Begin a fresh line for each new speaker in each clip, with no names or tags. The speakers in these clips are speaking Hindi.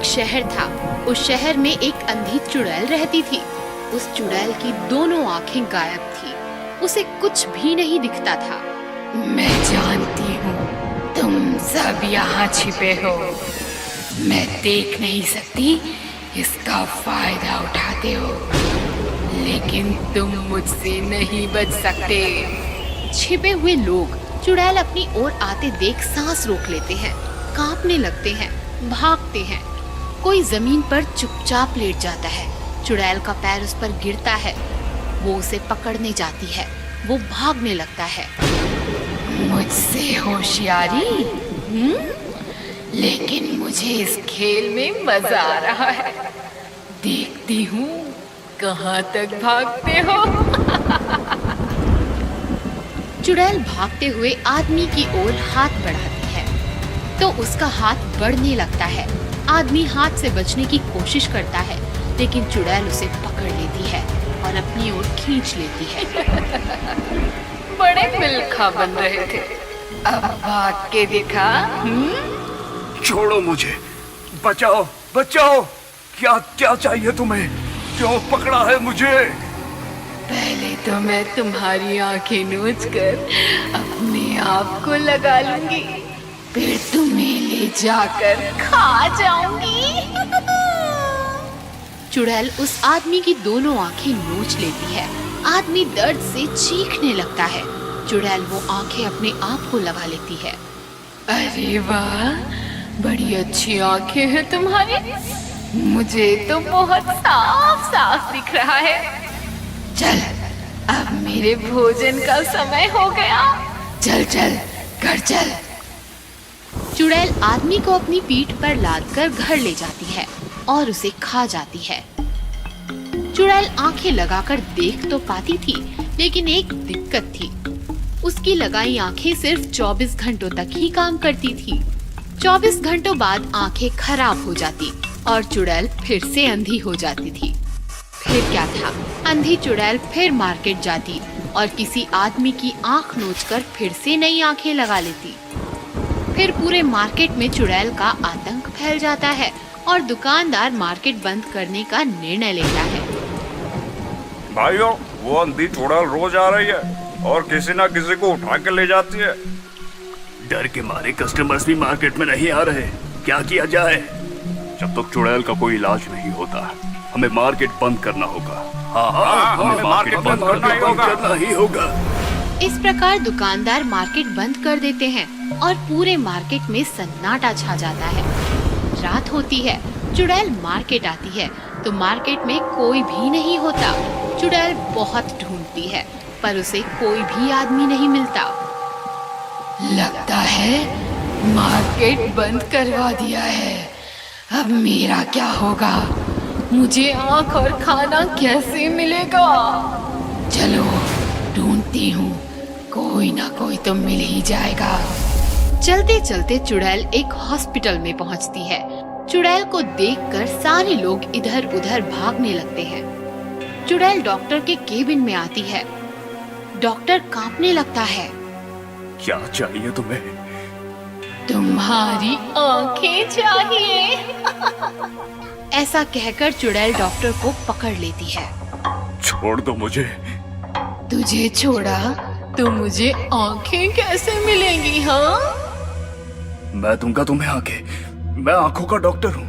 एक शहर था। उस शहर में एक अंधी चुड़ैल रहती थी। उस चुड़ैल की दोनों आंखें गायब थी। उसे कुछ भी नहीं दिखता था।
मैं जानती हूँ तुम सब यहाँ छिपे हो। मैं देख नहीं सकती, इसका फायदा उठाते हो, लेकिन तुम मुझसे नहीं बच सकते।
छिपे हुए लोग चुड़ैल अपनी ओर आते देख सांस रोक लेते हैं, कांपने लगते हैं, भागते हैं। कोई जमीन पर चुपचाप लेट जाता है। चुड़ैल का पैर उस पर गिरता है। वो उसे पकड़ने जाती है। वो भागने लगता है।
मुझसे होशियारी? लेकिन मुझे इस खेल में मजा आ रहा है। देखती हूँ कहाँ तक भागते हो।
चुड़ैल भागते हुए आदमी की ओर हाथ बढ़ाती है तो उसका हाथ बढ़ने लगता है। आदमी हाथ से बचने की कोशिश करता है, लेकिन चुड़ैल उसे पकड़ लेती है और अपनी ओर खींच लेती है।
बड़े मिलखा बन रहे थे, अब भाग के दिखा।
छोड़ो मुझे, बचाओ बचाओ। क्या क्या चाहिए तुम्हें? क्यों पकड़ा है मुझे?
पहले तो मैं तुम्हारी आंखें नोच कर अपने आप को लगा लूंगी, फिर तुम्हें ले जाकर खा जाऊंगी।
चुड़ैल उस आदमी की दोनों आंखें नोच लेती है। आदमी दर्द से चीखने लगता है। चुड़ैल वो आंखें अपने आप को लगा लेती है।
अरे वाह, बड़ी अच्छी आंखें हैं तुम्हारी। मुझे तो बहुत साफ साफ दिख रहा है। चल, अब मेरे भोजन का समय हो गया। चल चल, घर चल।
चुड़ैल आदमी को अपनी पीठ पर लादकर घर ले जाती है और उसे खा जाती है। चुड़ैल आंखें लगाकर देख तो पाती थी, लेकिन एक दिक्कत थी। उसकी लगाई आंखें सिर्फ 24 घंटों तक ही काम करती थी। 24 घंटों बाद आंखें खराब हो जाती और चुड़ैल फिर से अंधी हो जाती थी। फिर क्या था, अंधी चुड़ैल फिर मार्केट जाती और किसी आदमी की आंख नोचकर फिर से नई आंखें लगा लेती। फिर पूरे मार्केट में चुड़ैल का आतंक फैल जाता है और दुकानदार मार्केट बंद करने का निर्णय लेता है।
भाइयों, वो अंधी चुड़ैल रोज आ रही है और किसी ना किसी को उठा के ले जाती है। डर के मारे कस्टमर्स भी मार्केट में नहीं आ रहे। क्या किया जाए? जब तक चुड़ैल का कोई इलाज नहीं होता, हमें मार्केट बंद करना होगा। हाँ, हमें मार्केट बंद करना ही होगा।
इस प्रकार दुकानदार मार्केट बंद कर देते हैं और पूरे मार्केट में सन्नाटा छा जाता है। रात होती है। चुड़ैल मार्केट आती है तो मार्केट में कोई भी नहीं होता। चुड़ैल बहुत ढूंढती है पर उसे कोई भी आदमी नहीं मिलता।
लगता है मार्केट बंद करवा दिया है। अब मेरा क्या होगा? मुझे आँख और खाना कैसे मिलेगा? चलो ढूंढती हूँ, कोई ना कोई तो मिल ही जाएगा।
चलते चलते चुड़ैल एक हॉस्पिटल में पहुंचती है। चुड़ैल को देखकर सारे लोग इधर उधर भागने लगते हैं। चुड़ैल डॉक्टर के केबिन में आती है। डॉक्टर कांपने लगता है।
क्या चाहिए तुम्हें?
तुम्हारी आंखें चाहिए।
ऐसा कहकर चुड़ैल डॉक्टर को पकड़ लेती है।
छोड़ दो मुझे।
तुझे छोड़ा तो मुझे आंखें कैसे मिलेंगी? हाँ,
मैं दूंगा तुम्हें आंखें। मैं आंखों का डॉक्टर हूँ।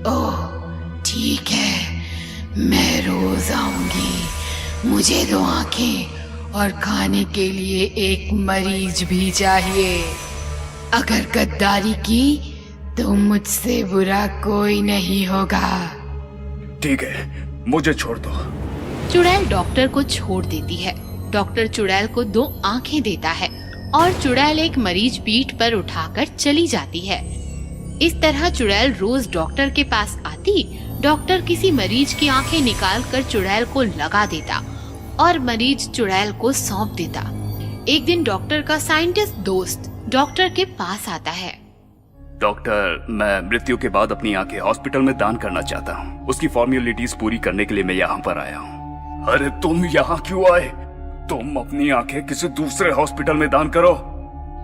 ओह ठीक है, मैं रोज आऊंगी। मुझे 2 आंखें और खाने के लिए एक मरीज भी चाहिए। अगर गद्दारी की तो मुझसे बुरा कोई नहीं होगा।
ठीक है, मुझे छोड़ दो।
चुड़ैल डॉक्टर को छोड़ देती है। डॉक्टर चुड़ैल को 2 आंखें देता है और चुड़ैल एक मरीज पीठ पर उठाकर चली जाती है। इस तरह चुड़ैल रोज डॉक्टर के पास आती। डॉक्टर किसी मरीज की आंखें निकाल कर चुड़ैल को लगा देता और मरीज चुड़ैल को सौंप देता। एक दिन डॉक्टर का साइंटिस्ट दोस्त डॉक्टर के पास आता है।
डॉक्टर, मैं मृत्यु के बाद अपनी आंखें हॉस्पिटल में दान करना चाहता हूँ। उसकी फॉर्मेलिटीज पूरी करने के लिए मैं यहाँ पर आया हूँ। अरे तुम यहाँ क्यों आए? तुम अपनी आंखें किसी दूसरे हॉस्पिटल में दान करो।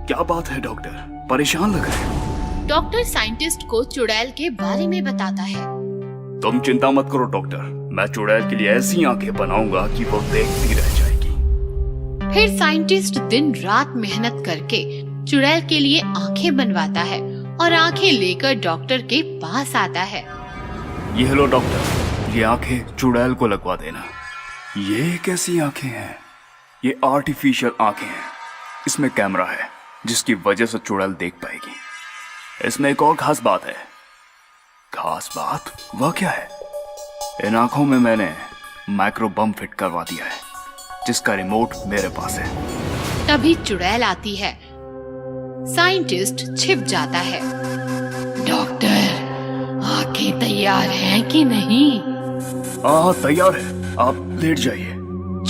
क्या बात है डॉक्टर, परेशान लग रहे हो?
डॉक्टर साइंटिस्ट को चुड़ैल के बारे में बताता है।
तुम चिंता मत करो डॉक्टर, मैं चुड़ैल के लिए ऐसी आंखें बनाऊंगा कि वो देखती रह जाएगी।
फिर साइंटिस्ट दिन रात मेहनत करके चुड़ैल के लिए आंखें बनवाता है और आंखें लेकर डॉक्टर के पास आता है।
ये लो डॉक्टर, ये आंखें चुड़ैल को लगवा देना। ये कैसी आंखें हैं? ये आर्टिफिशियल आंखें हैं। इसमें कैमरा है जिसकी वजह से चुड़ैल देख पाएगी। इसमें एक और खास बात है। खास बात? वह क्या है? इन आंखों में मैंने माइक्रो बम फिट करवा दिया है जिसका रिमोट मेरे पास है।
तभी चुड़ैल आती है। साइंटिस्ट छिप जाता है।
डॉक्टर, आंखें तैयार हैं कि नहीं?
तैयार है, आप लेट जाइए।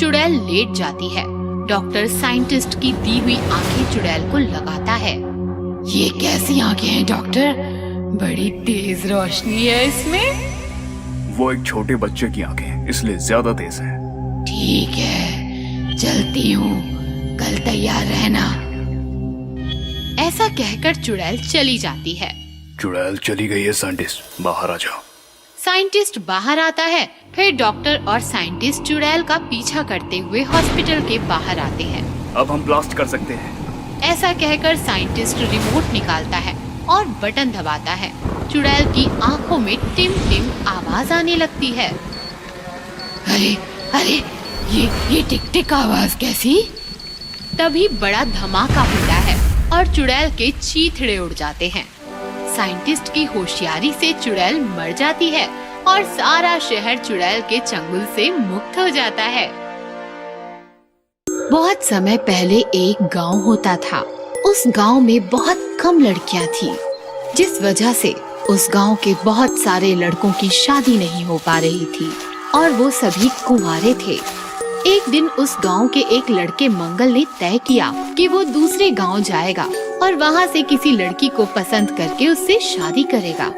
चुड़ैल लेट जाती है। डॉक्टर साइंटिस्ट की दी हुई आंखें चुड़ैल को लगाता है।
ये कैसी आंखें हैं डॉक्टर? बड़ी तेज रोशनी है इसमें।
वो एक छोटे बच्चे की आंखें, इसलिए ज्यादा तेज है।
ठीक है, चलती हूँ, कल तैयार रहना।
ऐसा कहकर चुड़ैल चली जाती है।
चुड़ैल चली गई है साइंटिस्ट, बाहर आ जाओ।
साइंटिस्ट बाहर आता है। फिर डॉक्टर और साइंटिस्ट चुड़ैल का पीछा करते हुए हॉस्पिटल के बाहर आते हैं।
अब हम ब्लास्ट कर सकते हैं।
ऐसा कहकर साइंटिस्ट रिमोट निकालता है और बटन दबाता है। चुड़ैल की आंखों में टिम टिम आवाज आने लगती है।
अरे अरे, ये टिक टिक आवाज कैसी?
तभी बड़ा धमाका होता है और चुड़ैल के चीथड़े उड़ जाते हैं। साइंटिस्ट की होशियारी से चुड़ैल मर जाती है और सारा शहर चुड़ैल के चंगुल से मुक्त हो जाता है। बहुत समय पहले एक गांव होता था। उस गांव में बहुत कम लड़कियां थीं, जिस वजह से उस गांव के बहुत सारे लड़कों की शादी नहीं हो पा रही थी और वो सभी कुंवारे थे। एक दिन उस गांव के एक लड़के मंगल ने तय किया कि वो दूसरे गांव जाएगा और वहां से किसी लड़की को पसंद करके उससे शादी करेगा।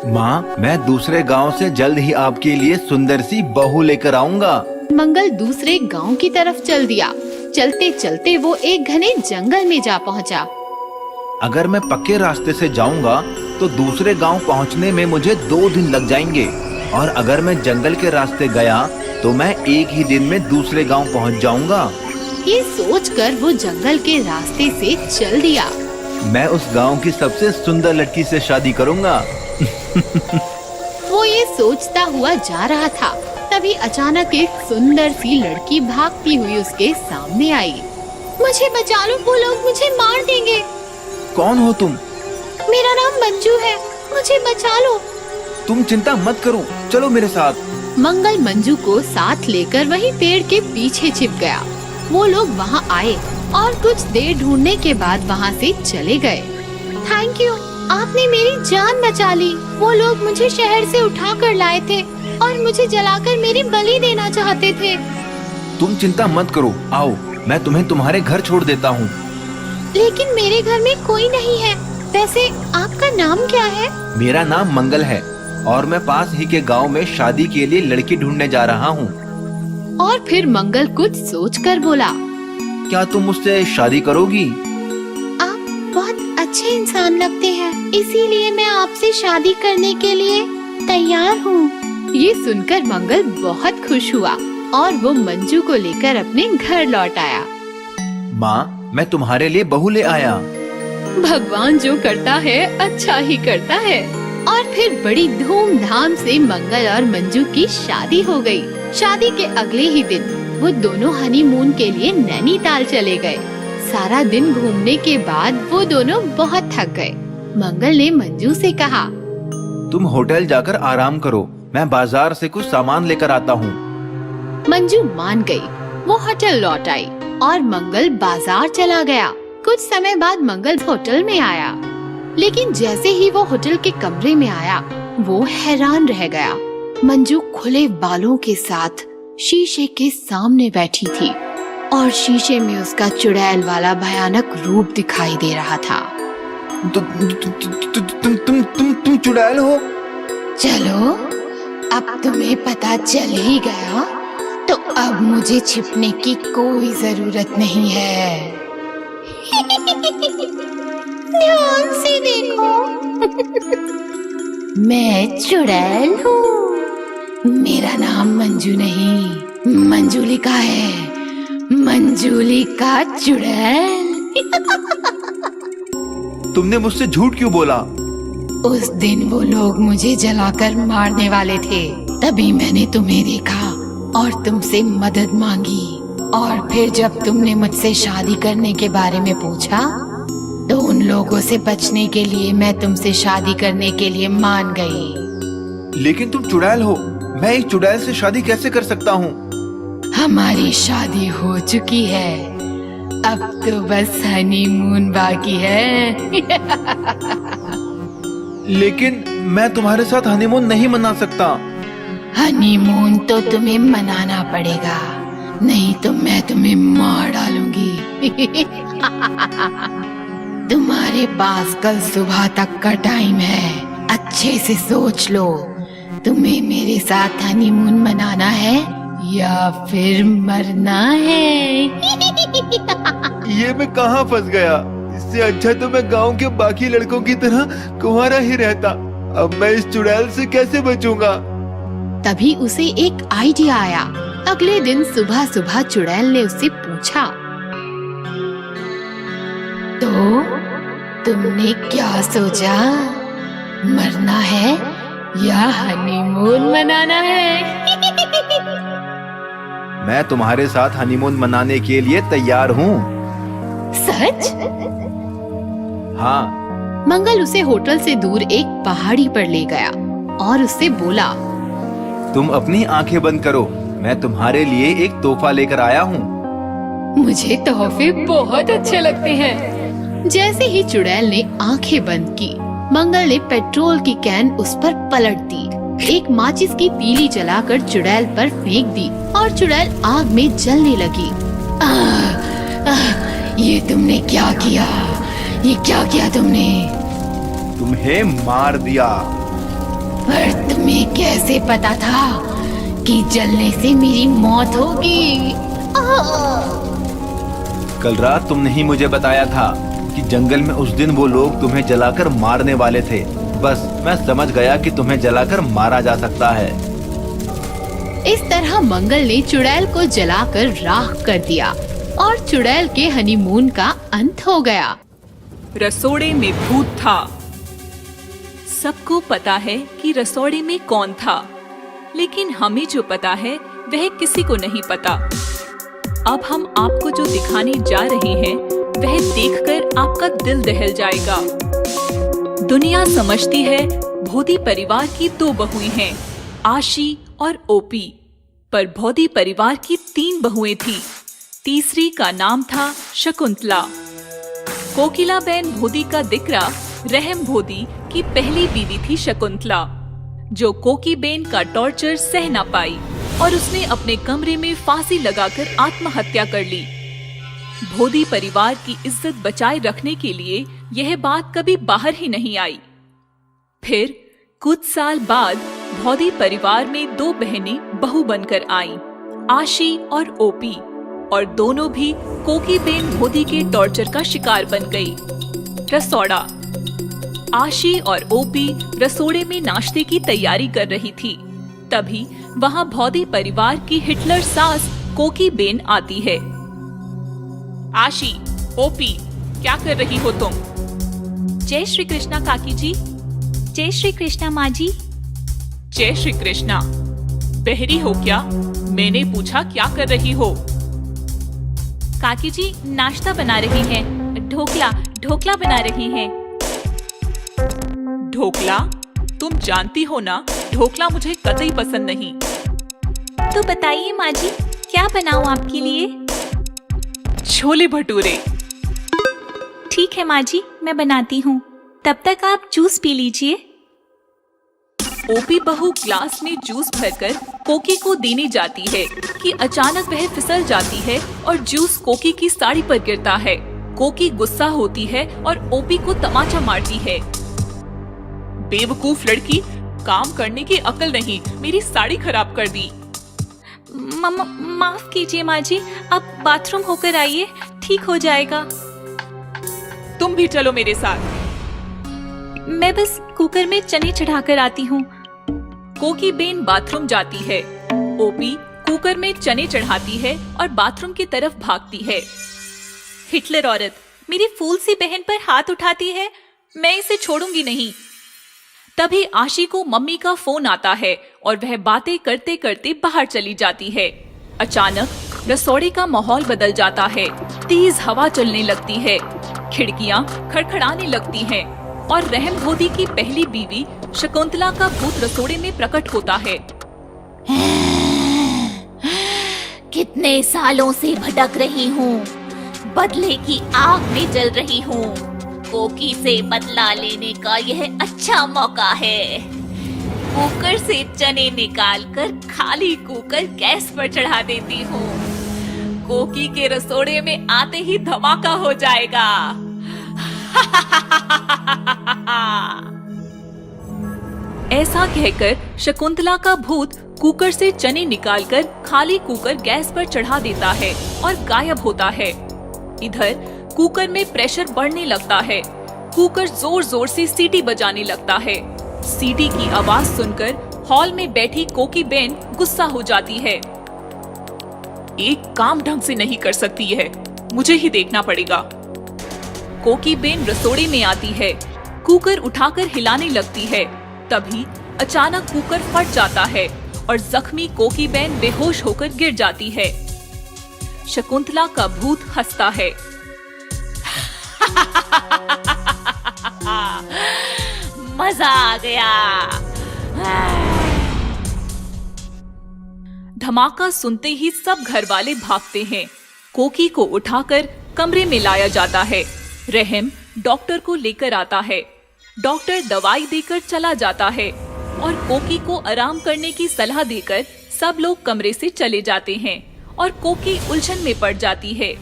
माँ, मैं दूसरे गांव से जल्द ही आपके लिए सुंदर सी बहू लेकर आऊंगा।
मंगल दूसरे गांव की तरफ चल दिया। चलते चलते वो एक घने जंगल में जा पहुंचा।
अगर मैं पक्के रास्ते से जाऊंगा तो दूसरे गांव पहुंचने में मुझे 2 दिन लग जाएंगे, और अगर मैं जंगल के रास्ते गया तो मैं एक ही दिन में दूसरे गांव पहुंच जाऊंगा।
ये सोचकर वो जंगल के रास्ते से चल दिया।
मैं उस गांव की सबसे सुंदर लड़की से शादी करूंगा।
वो ये सोचता हुआ जा रहा था, तभी अचानक एक सुंदर सी लड़की भागती हुई उसके सामने आई। मुझे बचा लो, वो लोग मुझे मार देंगे।
कौन हो तुम?
मेरा नाम मंजू है, मुझे बचा लो।
तुम चिंता मत करो, चलो मेरे साथ।
मंगल मंजू को साथ लेकर वही पेड़ के पीछे छिप गया। वो लोग वहाँ आए और कुछ देर ढूंढने के बाद वहाँ से चले गए। थैंक यू, आपने मेरी जान बचा ली। वो लोग मुझे शहर से उठा कर लाए थे और मुझे जलाकर मेरी बलि देना चाहते थे।
तुम चिंता मत करो, आओ मैं तुम्हें तुम्हारे घर छोड़ देता हूँ।
लेकिन मेरे घर में कोई नहीं है। वैसे आपका नाम क्या है?
मेरा नाम मंगल है और मैं पास ही के गांव में शादी के लिए लड़की ढूंढने जा रहा हूँ।
और फिर मंगल कुछ सोचकर बोला,
क्या तुम मुझसे शादी करोगी?
आप बहुत अच्छे इंसान लगते हैं, इसीलिए मैं आपसे शादी करने के लिए तैयार हूँ। ये सुनकर मंगल बहुत खुश हुआ और वो मंजू को लेकर अपने घर लौट आया।
माँ, मैं तुम्हारे लिए बहू ले आया।
भगवान जो करता है अच्छा ही करता है। और फिर बड़ी धूमधाम से मंगल और मंजू की शादी हो गई। शादी के अगले ही दिन वो दोनों हनीमून के लिए नैनीताल चले गए। सारा दिन घूमने के बाद वो दोनों बहुत थक गए। मंगल ने मंजू से कहा,
तुम होटल जाकर आराम करो, मैं बाजार से कुछ सामान लेकर आता हूँ।
मंजू मान गई। वो होटल लौट आई और मंगल बाजार चला गया। कुछ समय बाद मंगल होटल में आया, लेकिन जैसे ही वो होटल के कमरे में आया वो हैरान रह गया। मंजू खुले बालों के साथ शीशे के सामने बैठी थी और शीशे में उसका चुड़ैल वाला भयानक रूप दिखाई दे रहा था।
तुम चुड़ैल हो?
चलो, अब तुम्हें पता चल ही गया, तो अब मुझे छिपने की कोई जरूरत नहीं है।
ध्यान से देखो। मैं चुड़ैल हूँ। मेरा नाम मंजू नहीं, मंजूलिका है। मंजूलिका चुड़ैल।
तुमने मुझसे झूठ क्यों बोला?
उस दिन वो लोग मुझे जलाकर मारने वाले थे, तभी मैंने तुम्हें देखा और तुमसे मदद मांगी। और फिर जब तुमने मुझसे शादी करने के बारे में पूछा तो उन लोगों से बचने के लिए मैं तुमसे शादी करने के लिए मान गई।
लेकिन तुम चुड़ैल हो, मैं एक चुड़ैल से शादी कैसे कर सकता हूँ?
हमारी शादी हो चुकी है, अब तो बस हनीमून बाकी है।
लेकिन मैं तुम्हारे साथ हनीमून नहीं मना सकता।
हनीमून तो तुम्हें मनाना पड़ेगा, नहीं तो मैं तुम्हें मार डालूंगी। तुम्हारे पास कल सुबह तक का टाइम है, अच्छे से सोच लो। तुम्हें मेरे साथ हनीमून मनाना है या फिर मरना है?
ये मैं कहाँ फंस गया? इससे अच्छा तो मैं गांव के बाकी लड़कों की तरह कुंवारा ही रहता। अब मैं इस चुड़ैल से कैसे बचूंगा?
तभी उसे एक आइडिया आया। अगले दिन सुबह सुबह चुड़ैल ने उससे पूछा,
तो तुमने क्या सोचा, मरना है या हनीमून मनाना है?
मैं तुम्हारे साथ हनीमून मनाने के लिए तैयार हूँ।
सच?
हाँ।
मंगल उसे होटल से दूर एक पहाड़ी पर ले गया और उससे बोला,
तुम अपनी आंखें बंद करो, मैं तुम्हारे लिए एक तोहफा लेकर आया हूँ।
मुझे तोहफे बहुत अच्छे लगते हैं।
जैसे ही चुड़ैल ने आंखें बंद की, मंगल ने पेट्रोल की कैन उस पर पलट दी, एक माचिस की तीली जलाकर चुड़ैल पर फेंक दी और चुड़ैल आग में जलने लगी।
ये तुमने क्या किया? ये क्या किया तुमने?
तुम्हें मार दिया।
पर तुम्हें कैसे पता था कि जलने से मेरी मौत होगी?
कल रात तुमने ही मुझे बताया था कि जंगल में उस दिन वो लोग तुम्हें जलाकर मारने वाले थे। बस मैं समझ गया कि तुम्हें जलाकर मारा जा सकता है।
इस तरह मंगल ने चुड़ैल को जलाकर राख कर दिया और चुड़ैल के हनीमून का अंत हो गया।
रसोड़े में भूत था। सबको पता है कि रसोड़े में कौन था, लेकिन हमें जो पता है वह किसी को नहीं पता। अब हम आपको जो दिखाने जा रहे हैं वह देखकर आपका दिल दहल जाएगा। दुनिया समझती है भोदी परिवार की 2 बहुएं हैं, आशी और ओपी, पर भोदी परिवार की 3 बहुएं थी। तीसरी का नाम था शकुंतला। कोकिला बहन भोदी का दिकरा रहम भोदी की पहली बीवी थी शकुंतला, जो कोकी बेन का टॉर्चर सह ना पाई और उसने अपने कमरे में फांसी लगाकर आत्महत्या कर ली। भोदी परिवार की इज्जत बचाए रखने के लिए यह बात कभी बाहर ही नहीं आई। फिर कुछ साल बाद भोदी परिवार में 2 बहनें बहू बनकर आईं, आशी और ओपी, और दोनों भी कोकी बेन भोदी के टॉर्चर का शिकार बन गई। रसोड़ा। आशी और ओपी रसोड़े में नाश्ते की तैयारी कर रही थी। तभी वहां भोदी परिवार की हिटलर सास कोकी बेन आती है। आशी, ओपी, क्या कर रही हो तुम?
जय श्री कृष्णा काकी जी। जय श्री कृष्णा माँ जी।
जय श्री कृष्णा। बहरी हो क्या? मैंने पूछा क्या कर रही हो?
काकी जी नाश्ता बना रही हैं, ढोकला बना रही हैं।
ढोकला? तुम जानती हो ना ढोकला मुझे कतई पसंद नहीं।
तो बताइए माँ जी, क्या बनाऊं आपके लिए?
छोले भटूरे।
ठीक है माँ जी, मैं बनाती हूँ, तब तक आप जूस पी लीजिए।
ओपी बहू ग्लास में जूस भरकर कोकी को देने जाती है कि अचानक वह फिसल जाती है और जूस कोकी की साड़ी पर गिरता है। कोकी गुस्सा होती है और ओपी को तमाचा मारती है। बेवकूफ लड़की, काम करने की अकल नहीं, मेरी साड़ी खराब कर दी।
माफ कीजिए माँ जी, आप बाथरूम होकर आइए, ठीक हो जाएगा।
तुम भी चलो मेरे साथ।
मैं बस कुकर में चने चढ़ाकर आती हूँ।
कोकी बेन बाथरूम जाती है। ओपी कुकर में चने चढ़ाती है और बाथरूम की तरफ भागती है।
हिटलर औरत मेरी फूल सी बहन पर हाथ उठाती है, मैं इसे छोड़ूंगी नहीं।
तभी आशी को मम्मी का फोन आता है और वह बातें करते करते बाहर चली जाती है। अचानक रसोड़ी का माहौल बदल जाता है। तेज हवा चलने लगती है, खिड़कियां खड़खड़ाने लगती हैं और रहम धोदी की पहली बीवी शकुंतला का भूत रसोड़े में प्रकट होता है।
कितने सालों से भटक रही हूँ, बदले की आग में जल रही हूँ। कोकी से बदला लेने का यह अच्छा मौका है। कुकर से चने निकालकर खाली कुकर गैस पर चढ़ा देती हूँ। कोकी के रसोड़े में आते ही धमाका हो जाएगा।
ऐसा कहकर शकुंतला का भूत कुकर से चने निकालकर खाली कुकर गैस पर चढ़ा देता है और गायब होता है। इधर कुकर में प्रेशर बढ़ने लगता है। कुकर जोर जोर से सीटी बजाने लगता है। सीटी की आवाज सुनकर हॉल में बैठी कोकी बेन गुस्सा हो जाती है। एक काम ढंग से नहीं कर सकती है, मुझे ही देखना पड़ेगा। कोकी बेन रसोड़े में आती है, कुकर उठाकर हिलाने लगती है। तभी अचानक कुकर फट जाता है और जख्मी कोकी बेन बेहोश होकर गिर जाती है। शकुंतला का भूत हंसता है।
मजा आ गया।
धमाका सुनते ही सब घर वाले भागते हैं। कोकी को उठाकर कमरे में लाया जाता है। रहम डॉक्टर को लेकर आता है। डॉक्टर दवाई देकर चला जाता है और कोकी को आराम करने की सलाह देकर सब लोग कमरे से चले जाते हैं और कोकी उलझन में पड़ जाती है।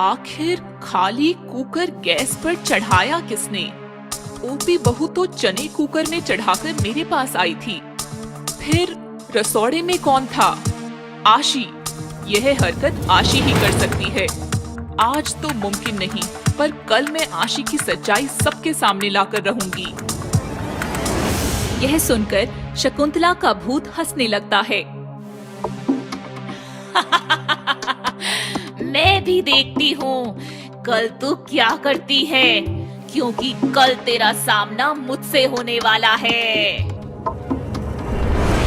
आखिर खाली कुकर गैस पर चढ़ाया किसने? ओपी बहू तो चने कुकर में चढ़ाकर मेरे पास आई थी। फिर रसोड़े में कौन था? आशी। यह हरकत आशी ही कर सकती है। आज तो मुमकिन नहीं, पर कल मैं आशी की सच्चाई सबके सामने लाकर रहूंगी। यह सुनकर शकुंतला का भूत हंसने लगता है।
मैं भी देखती हूँ कल तू क्या करती है, क्योंकि कल तेरा सामना मुझसे होने वाला है।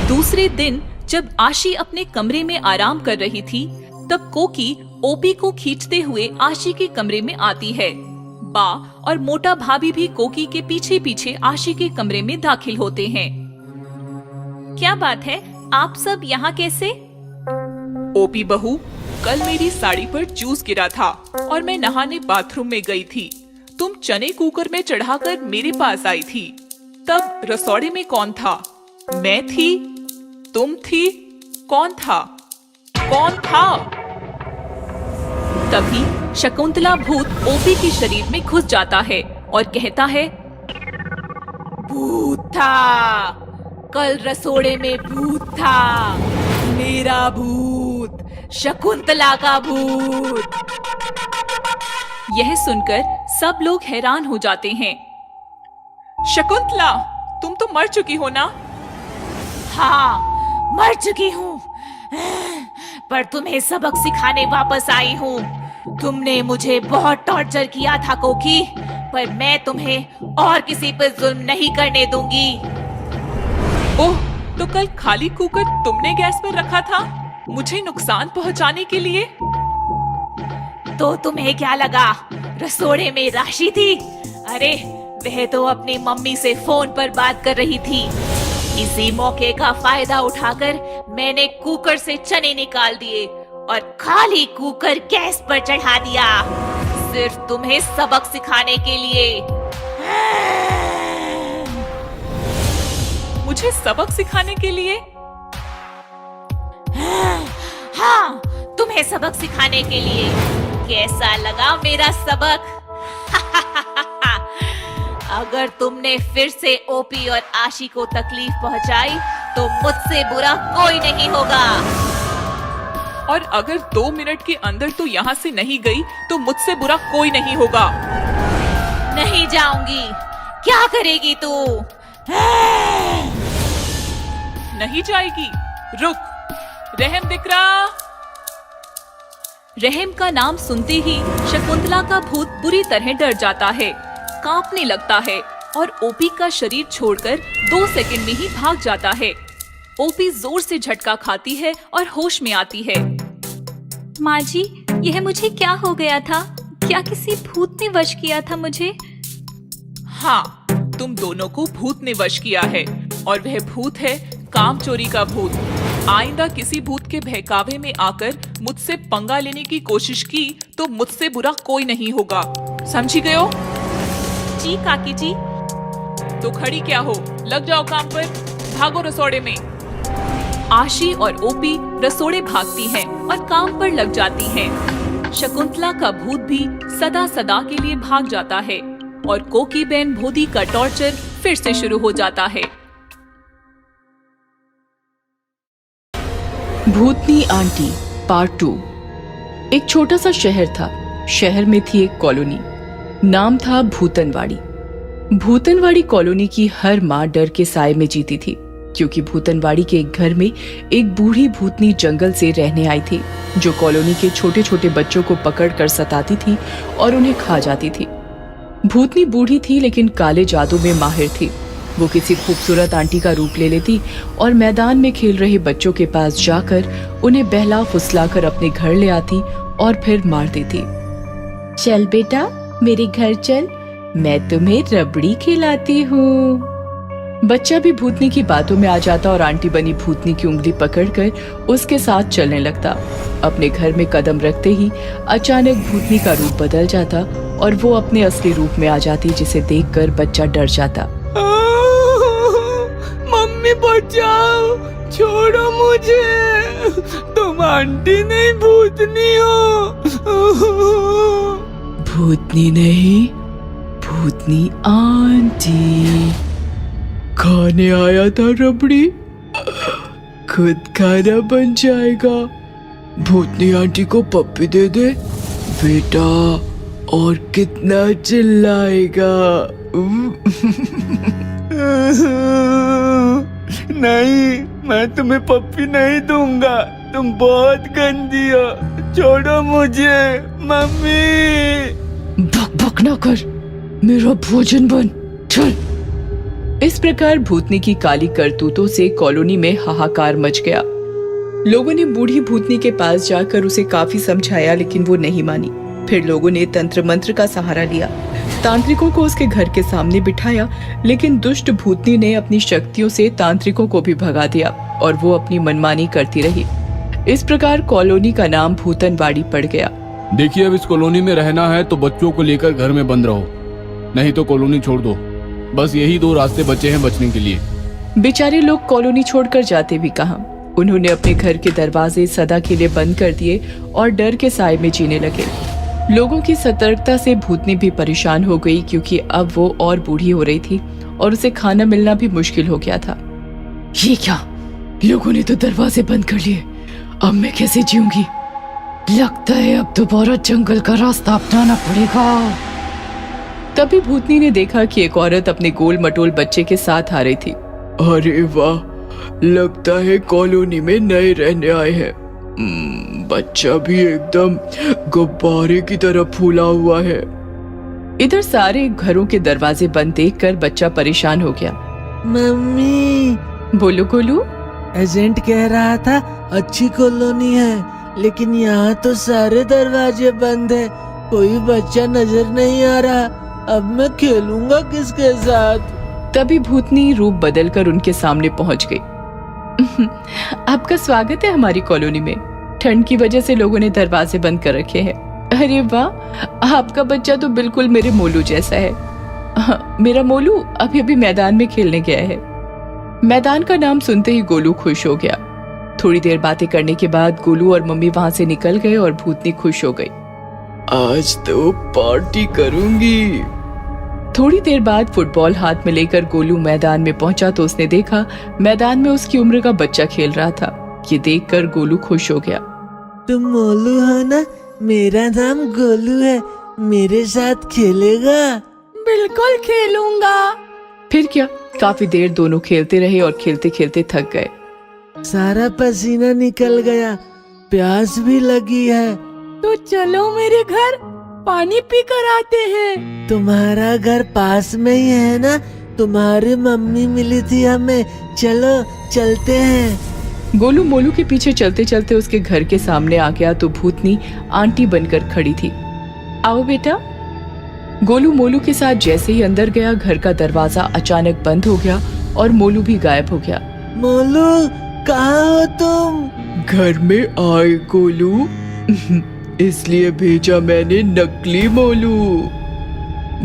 दूसरे दिन जब आशी अपने कमरे में आराम कर रही थी, तब कोकी ओपी को खींचते हुए आशी के कमरे में आती है। बा और मोटा भाभी भी कोकी के पीछे पीछे आशी के कमरे में दाखिल होते हैं।
क्या बात है, आप सब यहाँ कैसे?
ओपी बहू, कल मेरी साड़ी पर जूस गिरा था और मैं नहाने बाथरूम में गई थी। तुम चने कुकर में चढ़ाकर मेरे पास आई थी। तब रसोड़े में कौन था? मैं थी? तुम थी? कौन था? कौन था? तभी शकुंतला भूत ओपी के शरीर में घुस जाता है और कहता है,
भूत था, कल रसोड़े में भूत था, मेरा भूत, शकुंतला का भूत।
यह सुनकर सब लोग हैरान हो जाते हैं। शकुंतला, तुम तो मर चुकी हो ना?
हाँ, मर चुकी हूँ, पर तुम्हें सबक सिखाने वापस आई हूँ। तुमने मुझे बहुत टॉर्चर किया था कोकी, पर मैं तुम्हें और किसी पर जुल्म नहीं करने दूंगी।
ओह, तो कल खाली कुकर तुमने गैस पर रखा था, मुझे नुकसान पहुंचाने के लिए?
तो तुम्हें क्या लगा रसोड़े में राशि थी? अरे वह तो अपनी मम्मी से फोन पर बात कर रही थी। इसी मौके का फायदा उठाकर मैंने कुकर से चने निकाल दिए और खाली कुकर गैस पर चढ़ा दिया, सिर्फ तुम्हें सबक सिखाने के लिए।
मुझे सबक सिखाने के लिए?
हाँ, तुम्हें सबक सिखाने के लिए। कैसा लगा मेरा सबक? अगर तुमने फिर से ओपी और आशी को तकलीफ पहुंचाई तो मुझसे बुरा कोई नहीं होगा।
और अगर 2 मिनट के अंदर तू यहाँ से नहीं गई तो मुझसे बुरा कोई नहीं होगा।
नहीं जाऊंगी। क्या करेगी तू?
नहीं जाएगी? रुक, रहम दिख रहा। रहम का नाम सुनते ही शकुंतला का भूत बुरी तरह डर जाता है, कांपने लगता है और ओपी का शरीर छोड़कर 2 सेकंड में ही भाग जाता है। ओपी जोर से झटका खाती है और होश में आती है।
माँ जी, यह मुझे क्या हो गया था? क्या किसी भूत ने वश किया था मुझे?
हाँ, तुम दोनों को भूत ने वश किया है और वह भूत है काम चोरी का भूत। आइंदा किसी भूत के बहकावे में आकर मुझसे पंगा लेने की कोशिश की तो मुझसे बुरा कोई नहीं होगा, समझी गए हो?
जी काकी जी।
तो खड़ी क्या हो, लग जाओ काम पर, भागो रसोड़े में। आशी और ओपी रसोड़े भागती हैं और काम पर लग जाती हैं। शकुंतला का भूत भी सदा सदा के लिए भाग जाता है और कोकी बहन भोदी का टॉर्चर फिर से शुरू हो जाता है।
भूतनी आंटी पार्ट 2। एक छोटा सा शहर था। शहर में थी एक कॉलोनी, नाम था भूतनवाड़ी। भूतनवाड़ी कॉलोनी की हर माँ डर के साए में जीती थी, क्योंकि भूतनवाड़ी के एक घर में एक बूढ़ी भूतनी जंगल से रहने आई थी, जो कॉलोनी के छोटे छोटे बच्चों को पकड़कर सताती थी और उन्हें खा जाती थी। भूतनी बूढ़ी थी लेकिन काले जादू में माहिर थी। वो किसी खूबसूरत आंटी का रूप ले लेती और मैदान में खेल रहे बच्चों के पास जाकर उन्हें बहला फुसलाकर अपने घर ले आती और फिर मार देती। चल बेटा, मेरे घर चल, मैं तुम्हें रबड़ी खिलाती हूँ। बच्चा भी भूतनी की बातों में आ जाता और आंटी बनी भूतनी की उंगली पकड़कर उसके साथ चलने लगता। अपने घर में कदम रखते ही अचानक भूतनी का रूप बदल जाता और वो अपने असली रूप में आ जाती, जिसे देखकर बच्चा डर जाता।
मम्मी बचाओ, छोड़ो मुझे, तुम आंटी नहीं भूतनी हो।
भूतनी नहीं, भूतनी आंटी। खाने आया था रबड़ी, खुद खाना बन जाएगा। भूतनी आंटी को पप्पी दे दे बेटा, और कितना चिल्लाएगा।
नहीं, मैं तुम्हें पप्पी नहीं दूंगा, तुम बहुत गंदी हो, छोड़ो मुझे मम्मी।
भक भक ना कर, मेरा भोजन बन, चल। इस प्रकार भूतनी की काली करतूतों से कॉलोनी में हाहाकार मच गया। लोगों ने बूढ़ी भूतनी के पास जाकर उसे काफी समझाया, लेकिन वो नहीं मानी। फिर लोगों ने तंत्र मंत्र का सहारा लिया, तांत्रिकों को उसके घर के सामने बिठाया, लेकिन दुष्ट भूतनी ने अपनी शक्तियों से तांत्रिकों को भी भगा दिया और वो अपनी मनमानी करती रही। इस प्रकार कॉलोनी का नाम भूतनवाड़ी पड़ गया।
देखिए, अब इस कॉलोनी में रहना है तो बच्चों को लेकर घर में बंद रहो, नहीं तो कॉलोनी छोड़ दो। बस यही 2 रास्ते बचे हैं बचने के लिए।
बेचारे लोग कॉलोनी छोड़कर जाते भी कहां। उन्होंने अपने घर के दरवाजे सदा के लिए बंद कर दिए और डर के साए में जीने लगे। लोगों की सतर्कता से भूतनी भी परेशान हो गई, क्योंकि अब वो और बूढ़ी हो रही थी और उसे खाना मिलना भी मुश्किल हो गया था। ये क्या, लोगों ने तो दरवाजे बंद कर लिए, अब मैं कैसे जीऊंगी? लगता है अब दोबारा जंगल का रास्ता अपनाना पड़ेगा। तभी भूतनी ने देखा कि एक औरत अपने गोल मटोल बच्चे के साथ आ रही थी।
अरे वाह, लगता है कॉलोनी में नए रहने आए हैं। बच्चा भी एकदम गुब्बारे की तरह फूला हुआ है।
इधर सारे घरों के दरवाजे बंद देखकर बच्चा परेशान हो गया।
मम्मी,
बोलो गोलू।
एजेंट कह रहा था अच्छी कॉलोनी है, लेकिन यहाँ तो सारे दरवाजे बंद है, कोई बच्चा नजर नहीं आ रहा। अब मैं खेलूंगा किसके साथ?
तभी भूतनी रूप बदलकर उनके सामने पहुंच गई। आपका स्वागत है हमारी कॉलोनी में। ठंड की वजह से लोगों ने दरवाजे बंद कर रखे हैं। अरे वाह, आपका बच्चा तो बिल्कुल मेरे मोलू जैसा है। मेरा मोलू अभी अभी मैदान में खेलने गया है। मैदान का नाम सुनते ही गोलू खुश हो गया। थोड़ी देर बातें करने के बाद गोलू और मम्मी वहां से निकल गए और भूतनी खुश हो गई।
आज तो पार्टी करूंगी।
थोड़ी देर बाद फुटबॉल हाथ में लेकर गोलू मैदान में पहुंचा तो उसने देखा मैदान में उसकी उम्र का बच्चा खेल रहा था। ये देखकर गोलू खुश हो गया।
तुम मोलू हो ना? मेरा नाम गोलू है, मेरे साथ खेलेगा?
बिल्कुल खेलूंगा।
फिर क्या, काफी देर दोनों खेलते रहे और खेलते खेलते थक गए।
सारा पसीना निकल गया, प्यास भी लगी है।
तो चलो मेरे घर, पानी पी कर आते हैं।
तुम्हारा घर पास में ही है ना? तुम्हारी मम्मी मिली थी हमें, चलो चलते हैं।
गोलू मोलू के पीछे चलते चलते उसके घर के सामने आ गया तो भूतनी आंटी बनकर खड़ी थी। आओ बेटा। गोलू मोलू के साथ जैसे ही अंदर गया, घर का दरवाजा अचानक बंद हो गया और मोलू भी गायब हो गया।
मोलू, कहाँ हो तुम?
घर में आए गोलू, इसलिए भेजा मैंने नकली मोलू।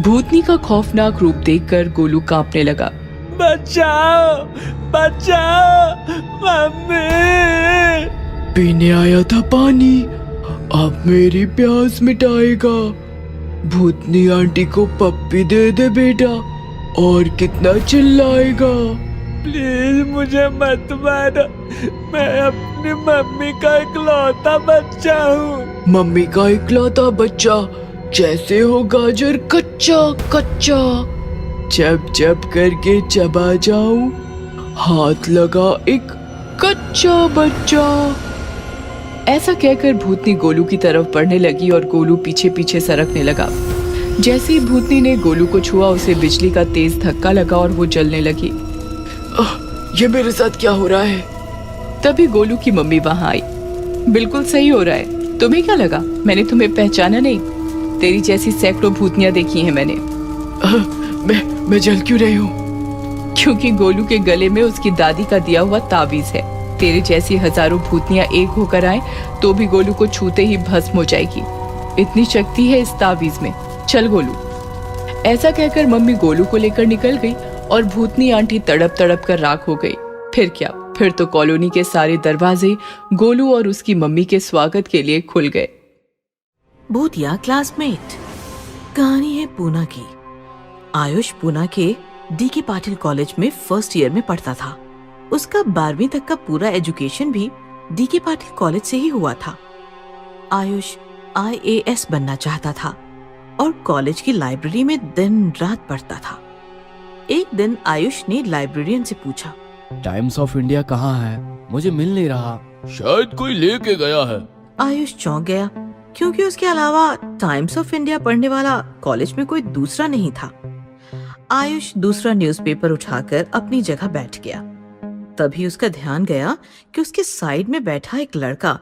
भूतनी का खौफनाक रूप देखकर गोलू कांपने लगा।
बचाओ, बचाओ मम्मी।
पीने आया था पानी, अब मेरी प्यास मिटाएगा। भूतनी आंटी को पप्पी दे दे बेटा, और कितना चिल्लाएगा।
प्लीज मुझे मत मारो, मैं अपनी मम्मी का इकलौता बच्चा हूँ।
मम्मी का इकलौता बच्चा, जैसे हो गाजर कच्चा कच्चा, चप चप करके चबा जाऊं, हाथ लगा एक कच्चा बच्चा। ऐसा कहकर भूतनी गोलू की तरफ बढ़ने लगी और गोलू पीछे पीछे सरकने लगा। जैसे ही भूतनी ने गोलू को छुआ, उसे बिजली का तेज धक्का लगा और वो जलने लगी। ये मेरे साथ क्या हो रहा है? तभी गोलू की मम्मी वहां आई। बिल्कुल सही हो रहा है, तुम्हें क्या लगा मैंने तुम्हें पहचाना नहीं? तेरी जैसी सैकड़ों भूतनियां देखी हैं मैंने। मैं जल क्यों रही हूँ? क्योंकि गोलू के गले में उसकी दादी का दिया हुआ ताबीज है। तेरे जैसी हजारों भूतनियां एक होकर आए तो भी गोलू को छूते ही भस्म हो जाएगी, इतनी शक्ति है इस ताबीज में। चल गोलू। ऐसा कहकर मम्मी गोलू को लेकर निकल गई और भूतनी आंटी तड़प तड़प कर राख हो गई। फिर क्या, फिर तो कॉलोनी के सारे दरवाजे गोलू और उसकी मम्मी के स्वागत के लिए खुल गए।
भूतिया क्लासमेट। कहानी है पूना की। आयुष पूना के डी.के. पाटिल कॉलेज में फर्स्ट ईयर में पढ़ता था। उसका 12वीं तक का पूरा एजुकेशन भी डी.के. पाटिल कॉलेज से ही हुआ था। आयुष IAS बनना चाहता था और कॉलेज की लाइब्रेरी में दिन रात पढ़ता था। एक दिन आयुष ने लाइब्रेरियन से पूछा,
टाइम्स ऑफ इंडिया कहाँ है? मुझे मिल नहीं रहा। शायद कोई लेके गया है।
आयुष चौंक गया क्योंकि उसके अलावा टाइम्स ऑफ इंडिया पढ़ने वाला कॉलेज में कोई दूसरा नहीं था। आयुष दूसरा न्यूज़पेपर उठाकर अपनी जगह बैठ गया। तभी उसका ध्यान गया कि उसके साइड में बैठा एक लड़का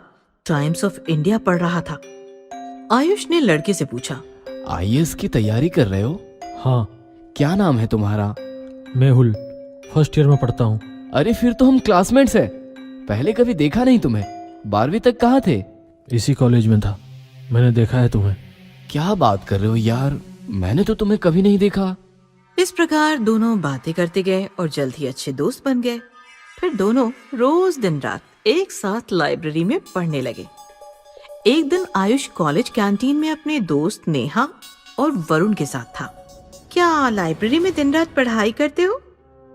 टाइम्स ऑफ इंडिया पढ़ रहा था। आयुष ने लड़के से पूछा,
IAS की तैयारी कर रहे हो?
हाँ।
क्या नाम है तुम्हारा?
मेहुल, फर्स्ट ईयर में पढ़ता हूँ।
अरे फिर तो हम क्लासमेट्स हैं। पहले कभी देखा नहीं तुम्हें। 12वीं तक कहाँ थे?
इसी कॉलेज में था, मैंने देखा है तुम्हें।
क्या बात कर रहे हो यार, मैंने तो तुम्हें कभी नहीं देखा।
इस प्रकार दोनों बातें करते गए और जल्द ही अच्छे दोस्त बन गए। फिर दोनों रोज दिन रात एक साथ लाइब्रेरी में पढ़ने लगे। एक दिन आयुष कॉलेज कैंटीन में अपने दोस्त नेहा और वरुण के साथ था। क्या लाइब्रेरी में दिन रात पढ़ाई करते हो?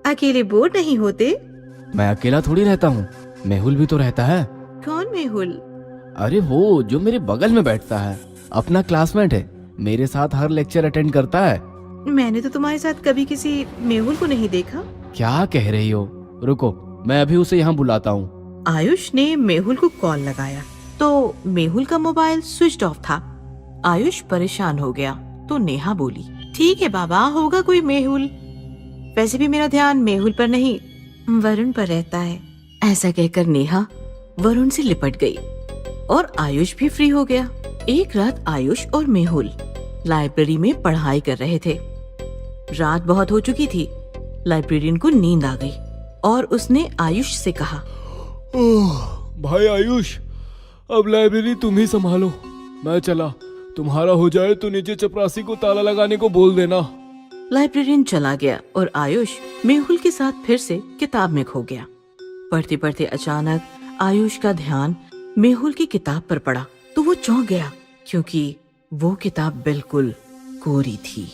अकेले बोर नहीं होते?
मैं अकेला थोड़ी रहता हूँ, मेहुल भी तो रहता है।
कौन मेहुल?
अरे वो जो मेरे बगल में बैठता है, अपना क्लासमेट है, मेरे साथ हर लेक्चर अटेंड करता है।
मैंने तो तुम्हारे साथ कभी किसी मेहुल को नहीं देखा।
क्या कह रही हो? रुको, मैं अभी उसे यहाँ बुलाता हूँ।
आयुष ने मेहुल को कॉल लगाया तो मेहुल का मोबाइल स्विच ऑफ था। आयुष परेशान हो गया तो नेहा बोली, ठीक है बाबा, होगा कोई मेहुल। वैसे भी मेरा ध्यान मेहुल पर नहीं वरुण पर रहता है। ऐसा कहकर नेहा वरुण से लिपट गई और आयुष भी फ्री हो गया। एक रात आयुष और मेहुल लाइब्रेरी में पढ़ाई कर रहे थे। रात बहुत हो चुकी थी। लाइब्रेरियन को नींद आ गई और उसने आयुष से कहा,
भाई आयुष, अब लाइब्रेरी तुम ही संभालो, मैं चला। तुम्हारा हो जाए तो नीचे चपरासी को ताला लगाने को बोल देना।
लाइब्रेरियन चला गया और आयुष मेहुल के साथ फिर से किताब में खो गया। पढ़ते पढ़ते अचानक आयुष का ध्यान मेहुल की किताब पर पड़ा तो वो चौंक गया क्योंकि वो किताब बिल्कुल कोरी थी।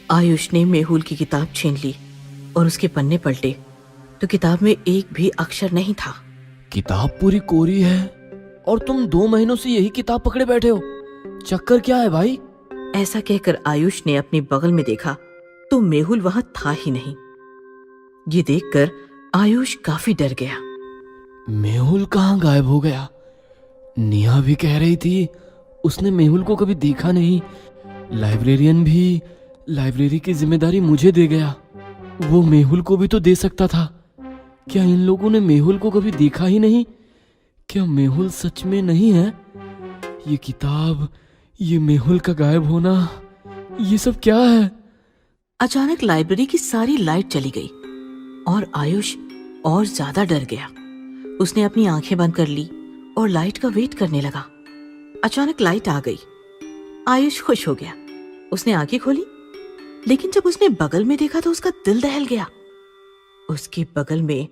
आयुष ने मेहुल की किताब छीन ली और उसके पन्ने पलटे तो किताब में एक भी अक्षर नहीं था।
किताब पूरी कोरी है और तुम 2 महीनों से यही किताब पकड़े बैठे हो। चक्कर क्या है भाई?
ऐसा कहकर आयुष ने अपने बगल में देखा तो मेहुल वहां था ही नहीं। ये देखकर आयुष काफी डर गया।
मेहुल कहाँ गायब हो गया? नेहा भी कह रही थी उसने मेहुल को कभी देखा नहीं। लाइब्रेरियन भी लाइब्रेरी की जिम्मेदारी मुझे दे गया। वो मेहुल को भी तो दे सकता था। क्या इन लोगों ने मेहुल को कभी देखा ही नहीं? क्या मेहुल सच में नहीं है? ये किताब, ये मेहुल का गायब होना, ये सब क्या है?
अचानक लाइब्रेरी की सारी लाइट चली गई और आयुष और ज्यादा डर गया। उसने अपनी आंखें बंद कर ली और लाइट का वेट करने लगा। अचानक लाइट आ गई। आयुष खुश हो गया। उसने आंखें खोली, लेकिन जब उसने बगल में देखा तो उसका दिल दहल गया। उसके बगल में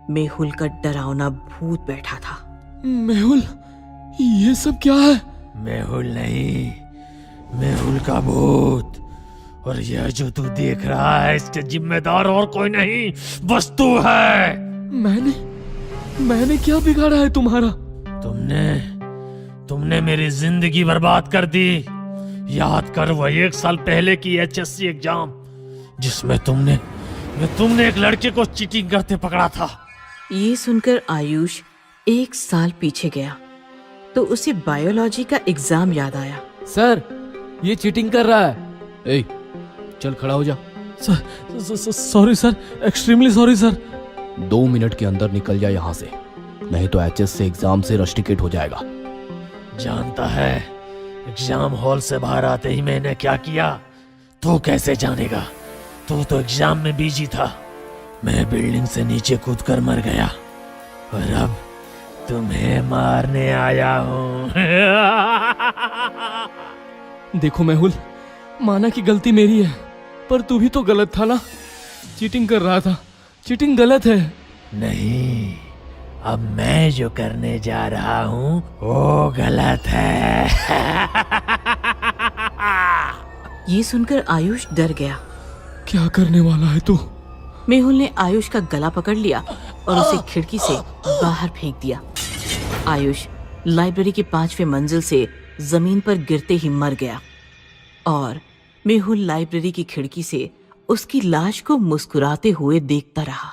मेहुल का डरावना भूत बैठा था।
मेहुल, ये सब क्या है?
मेहुल नहीं, मेहुल का भूत। और यह जो तू देख रहा है इसके जिम्मेदार और कोई नहीं, बस तू है।
मैंने क्या बिगाड़ा है तुम्हारा?
तुमने मेरी जिंदगी बर्बाद कर दी। याद कर वह 1 साल पहले की HSC एग्जाम जिसमें तुमने एक लड़के को चीटिंग करते पकड़ा था।
ये सुनकर आयुष 1 साल पीछे गया तो उसे बायोलॉजी का एग्जाम याद आया।
सर, ये चीटिंग कर रहा है। ए, चल खड़ा हो जा।
Sorry sir, extremely sorry sir.
2 minute के अंदर निकल जा यहाँ से, नहीं तो HSC एग्जाम से रस्टिकेट हो जाएगा।
जानता है एग्जाम हॉल से बाहर आते ही मैंने क्या किया? तू कैसे जानेगा? तू तो एग्जाम में बिजी था। मैं बिल्डिंग से नीचे कूदकर मर गया और अब तुम्हें मारने आया हूँ।
देखो मेहुल, माना कि गलती मेरी है, पर तू भी तो गलत था ना। चीटिंग कर रहा था। चीटिंग गलत है।
नहीं, अब मैं जो करने जा रहा हूँ वो गलत है।
ये सुनकर आयुष डर गया।
क्या करने वाला है तू?
मेहुल ने आयुष का गला पकड़ लिया और उसे खिड़की से बाहर फेंक दिया। आयुष लाइब्रेरी के 5वें मंजिल से जमीन पर गिरते ही मर गया और मेहुल लाइब्रेरी की खिड़की से उसकी लाश को मुस्कुराते हुए देखता रहा।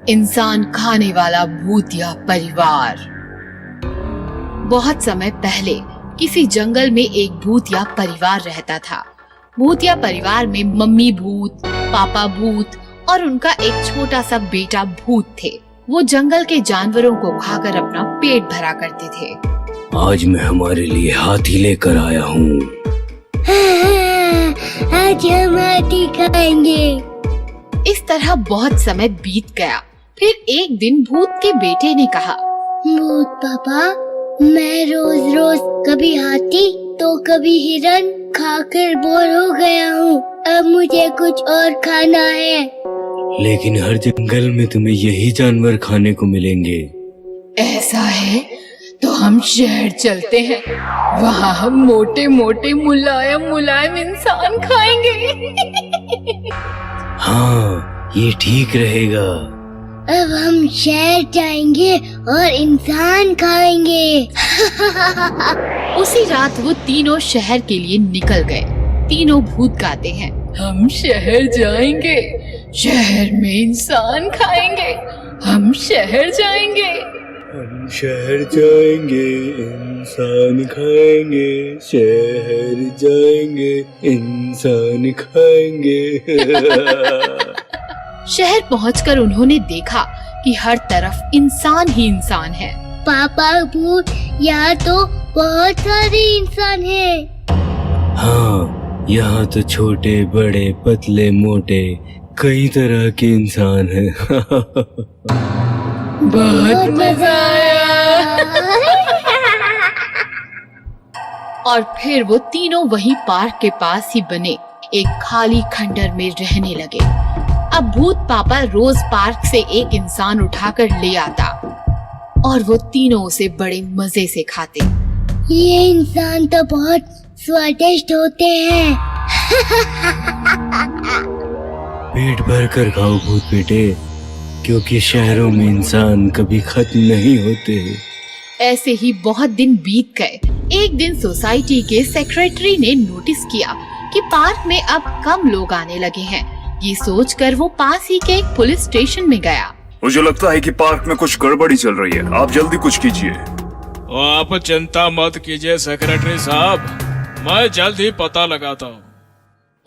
इंसान खाने वाला भूतिया परिवार। बहुत समय पहले किसी जंगल में एक भूतिया परिवार रहता था। भूतिया परिवार में मम्मी भूत, पापा भूत और उनका एक छोटा सा बेटा भूत थे। वो जंगल के जानवरों को खाकर अपना पेट भरा करते थे।
आज मैं हमारे लिए हाथी लेकर आया हूँ।
आज हम हाथी खाएंगे।
इस तरह बहुत समय बीत गया। फिर एक दिन भूत के बेटे ने कहा,
भूत पापा, मैं रोज रोज कभी हाथी तो कभी हिरन खाकर बोर हो गया हूँ। अब मुझे कुछ और खाना है।
लेकिन हर जंगल में तुम्हें यही जानवर खाने को मिलेंगे।
ऐसा है तो हम शहर चलते हैं। वहाँ हम मोटे मोटे मुलायम मुलायम इंसान खाएंगे।
हाँ, ये ठीक रहेगा।
अब हम शहर जाएंगे और इंसान खाएंगे।
उसी रात वो तीनों शहर के लिए निकल गए। तीनों भूत गाते हैं,
हम शहर जाएंगे, शहर में इंसान खाएंगे। हम शहर जाएंगे,
हम शहर जाएंगे, इंसान खाएंगे। शहर जाएंगे, इंसान खाएंगे।
शहर पहुंचकर उन्होंने देखा कि हर तरफ इंसान ही इंसान है।
पापा भूत, यहाँ तो बहुत सारे इंसान हैं।
हाँ, यहाँ तो छोटे बड़े पतले मोटे कई तरह के इंसान हैं।
बहुत मजा आया।
और फिर वो तीनों वहीं पार्क के पास ही बने एक खाली खंडर में रहने लगे। अब भूत पापा रोज पार्क से एक इंसान उठाकर ले आता और वो तीनों उसे बड़े मजे से खाते।
ये इंसान तो बहुत स्वादिष्ट होते हैं।
पेट भर कर खाओ भूत बेटे, क्योंकि शहरों में इंसान कभी खत्म नहीं होते।
ऐसे ही बहुत दिन बीत गए। एक दिन सोसाइटी के सेक्रेटरी ने नोटिस किया कि पार्क में अब कम लोग आने लगे हैं। ये सोचकर वो पास ही के एक पुलिस स्टेशन में गया।
मुझे लगता है कि पार्क में कुछ गड़बड़ी चल रही है, आप जल्दी कुछ कीजिए।
आप चिंता मत कीजिए सेक्रेटरी साहब, मैं जल्द ही पता लगाता हूँ।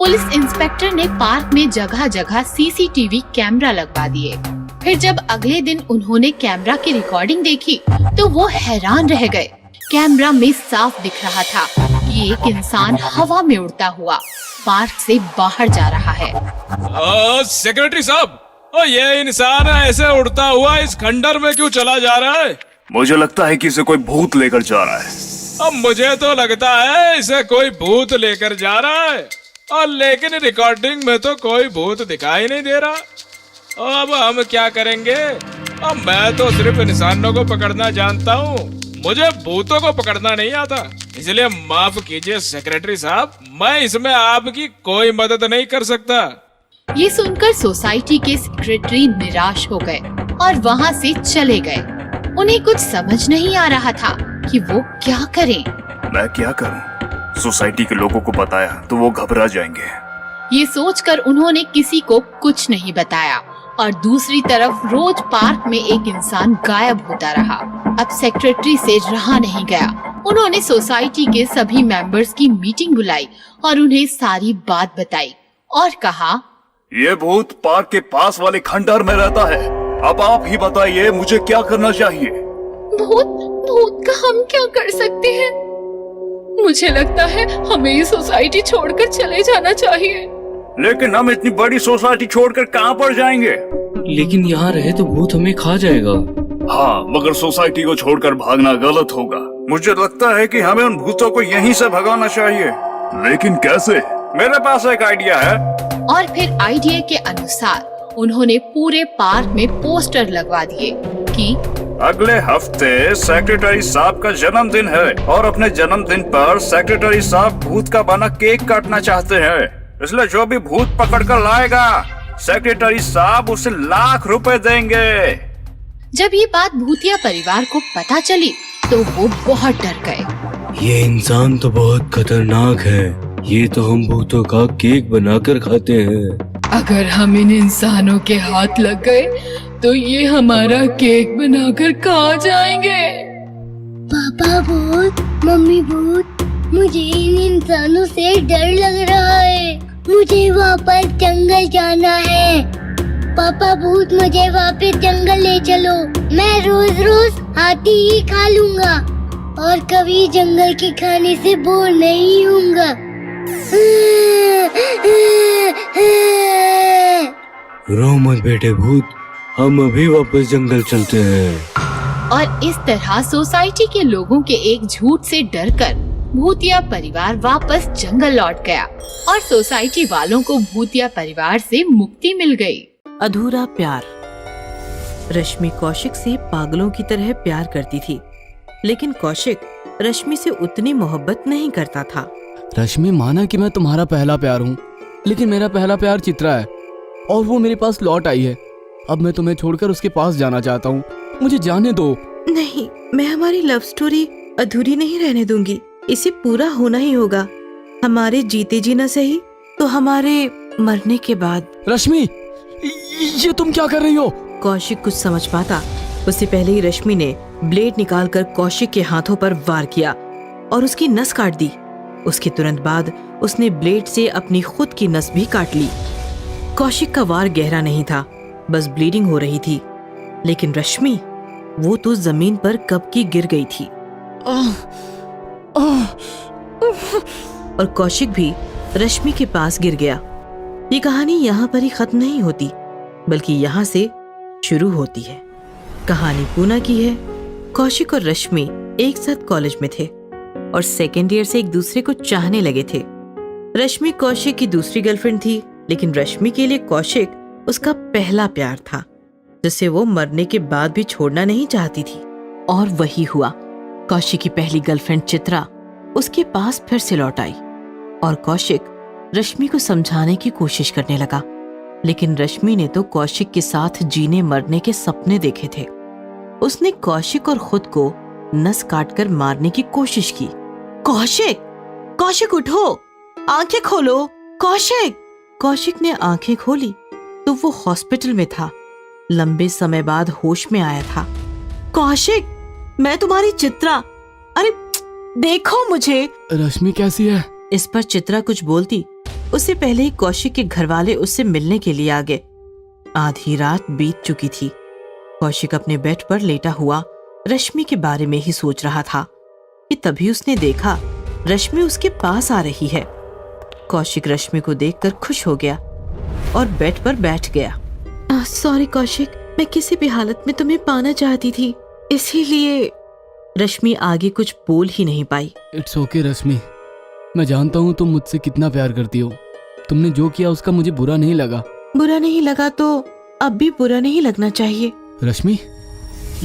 पुलिस इंस्पेक्टर ने पार्क में जगह जगह सीसीटीवी कैमरा लगवा दिए। फिर जब अगले दिन उन्होंने कैमरा की रिकॉर्डिंग देखी तो वो हैरान रह गए। कैमरा में साफ दिख रहा था कि एक इंसान हवा में उड़ता हुआ पार्क से बाहर जा रहा है।
सेक्रेटरी साहब, ये इंसान ऐसे उड़ता हुआ इस खंडर में क्यों चला जा रहा है?
मुझे लगता है कि इसे कोई भूत लेकर जा रहा है।
अब मुझे तो लगता है इसे कोई भूत लेकर जा रहा है, और लेकिन रिकॉर्डिंग में तो कोई भूत दिखाई नहीं दे रहा। अब हम क्या करेंगे? अब मैं तो सिर्फ इंसानों को पकड़ना जानता हूँ, मुझे भूतों को पकड़ना नहीं आता। इसलिए माफ कीजिए सेक्रेटरी साहब, मैं इसमें आपकी कोई मदद नहीं कर सकता।
ये सुनकर सोसाइटी के सेक्रेटरी निराश हो गए और वहाँ से चले गए। उन्हें कुछ समझ नहीं आ रहा था कि वो क्या करें।
मैं क्या करूं? सोसाइटी के लोगों को बताया तो वो घबरा जाएंगे।
ये सोचकर उन्होंने किसी को कुछ नहीं बताया और दूसरी तरफ रोज पार्क में एक इंसान गायब होता रहा। अब सेक्रेटरी से रहा नहीं गया। उन्होंने सोसाइटी के सभी मेंबर्स की मीटिंग बुलाई और उन्हें सारी बात बताई और कहा,
ये भूत पार्क के पास वाले खंडर में रहता है। अब आप ही बताइए मुझे क्या करना चाहिए?
भूत का हम क्या कर सकते हैं? मुझे लगता है हमें ये सोसाइटी छोड़कर चले जाना चाहिए।
लेकिन हम इतनी बड़ी सोसाइटी छोड़कर कहाँ पर जाएंगे?
लेकिन यहाँ रहे तो भूत हमें खा जाएगा।
हाँ, मगर सोसाइटी को छोड़कर भागना गलत होगा। मुझे लगता है कि हमें उन भूतों को यहीं से भगाना चाहिए। लेकिन कैसे? मेरे पास एक आइडिया है।
और फिर आइडिया के अनुसार उन्होंने पूरे पार्क में पोस्टर लगवा दिए कि
अगले हफ्ते सेक्रेटरी साहब का जन्मदिन है और अपने जन्मदिन पर सेक्रेटरी साहब भूत का बना केक काटना चाहते हैं। इसलिए जो भी भूत पकड़ कर लाएगा सेक्रेटरी साहब उसे ₹1,00,000 देंगे।
जब ये बात भूतिया परिवार को पता चली तो वो बहुत डर गए।
ये इंसान तो बहुत खतरनाक है, ये तो हम भूतों का केक बनाकर खाते हैं।
अगर हम इन इंसानों के हाथ लग गए तो ये हमारा केक बनाकर खा जाएंगे।
पापा भूत, मम्मी भूत, मुझे इन इंसानों से डर लग रहा है। मुझे वापस जंगल जाना है। पापा भूत, मुझे वापस जंगल ले चलो। मैं रोज रोज हाथी ही खा लूंगा और कभी जंगल के खाने से बोर नहीं होऊंगा।
रो मत बेटे भूत, हम अभी वापस जंगल चलते हैं।
और इस तरह सोसाइटी के लोगों के एक झूठ से डरकर भूतिया परिवार वापस जंगल लौट गया और सोसाइटी वालों को भूतिया परिवार से मुक्ति मिल गई।
अधूरा प्यार। रश्मि कौशिक से पागलों की तरह प्यार करती थी, लेकिन कौशिक रश्मि से उतनी मोहब्बत नहीं करता था।
रश्मि, माना कि मैं तुम्हारा पहला प्यार हूँ, लेकिन मेरा पहला प्यार चित्रा है और वो मेरे पास लौट आई है। अब मैं तुम्हें छोड़कर उसके पास जाना चाहता हूँ, मुझे जाने दो।
नहीं, मैं हमारी लव स्टोरी अधूरी नहीं रहने दूंगी। इसे पूरा होना ही होगा। हमारे जीते जी न सही तो हमारे मरने के बाद।
रश्मि, ये तुम क्या कर रही हो?
कौशिक कुछ समझ पाता उससे पहले ही रश्मि ने ब्लेड निकालकर कौशिक के हाथों पर वार किया और उसकी नस काट दी। उसके तुरंत बाद उसने ब्लेड से अपनी खुद की नस भी काट ली। कौशिक का वार गहरा नहीं था, बस ब्लीडिंग हो रही थी, लेकिन रश्मि, वो तो जमीन पर कब की गिर गई थी। और कौशिक भी रश्मि के पास गिर गया। ये कहानी यहाँ पर ही खत्म नहीं होती, बल्कि यहाँ से शुरू होती है। कहानी पूना की है। कौशिक और रश्मि एक साथ कॉलेज में थे और सेकेंड ईयर से एक दूसरे को चाहने लगे थे। रश्मि कौशिक की दूसरी गर्लफ्रेंड थी, लेकिन रश्मि के लिए कौशिक उसका पहला प्यार था, जिसे वो मरने के बाद भी छोड़ना नहीं चाहती थी। और वही हुआ। कौशिक की पहली गर्लफ्रेंड चित्रा उसके पास फिर से लौट आई और कौशिक रश्मि को समझाने की कोशिश करने लगा, लेकिन रश्मि ने तो कौशिक के साथ जीने मरने के सपने देखे थे। उसने कौशिक और खुद को नस काटकर मारने की कोशिश की। कौशिक, कौशिक उठो, आंखें खोलो, कौशिक। कौशिक ने आंखें खोली तो वो हॉस्पिटल में था। लंबे समय बाद होश में आया था। कौशिक, मैं तुम्हारी चित्रा, अरे देखो मुझे।
रश्मि कैसी है?
इस पर चित्रा कुछ बोलती उससे पहले ही कौशिक के घरवाले उससे मिलने के लिए आ गए। आधी रात बीत चुकी थी। कौशिक अपने बेड पर लेटा हुआ रश्मि के बारे में ही सोच रहा था कि तभी उसने देखा रश्मि उसके पास आ रही है। कौशिक रश्मि को देखकर खुश हो गया और बेड पर बैठ गया। सॉरी कौशिक, मैं किसी भी हालत में तुम्हें पाना चाहती थी, इसीलिए। रश्मि आगे कुछ बोल ही नहीं पाई।
इट्स ओके रश्मि, मैं जानता हूँ तुम मुझसे कितना प्यार करती हो। तुमने जो किया उसका मुझे बुरा नहीं लगा।
बुरा नहीं लगा तो अब भी बुरा नहीं लगना चाहिए।
रश्मि,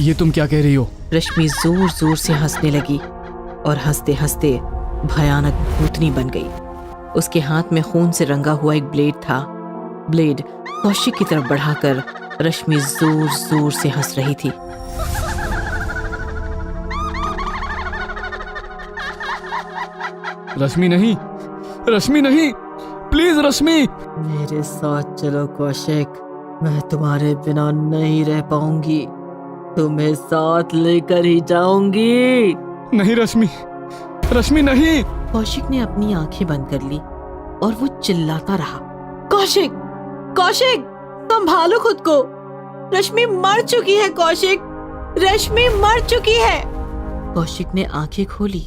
ये तुम क्या कह रही हो?
रश्मि जोर जोर से हंसने लगी और हंसते हंसते भयानक भूतनी बन गई। उसके हाथ में खून से रंगा हुआ एक ब्लेड था। ब्लेड कौशिक की तरफ बढ़ाकर रश्मि जोर जोर से हंस रही थी।
रश्मि नहीं, रश्मि नहीं, प्लीज रश्मि।
मेरे साथ चलो कौशिक, मैं तुम्हारे बिना नहीं रह पाऊंगी, तुम्हें साथ लेकर ही जाऊंगी।
नहीं रश्मि, रश्मि नहीं।
कौशिक ने अपनी आंखें बंद कर ली और वो चिल्लाता रहा, कौशिक, कौशिक, संभालो खुद को, रश्मि मर चुकी है। कौशिक, रश्मि मर चुकी है। कौशिक ने आंखें खोली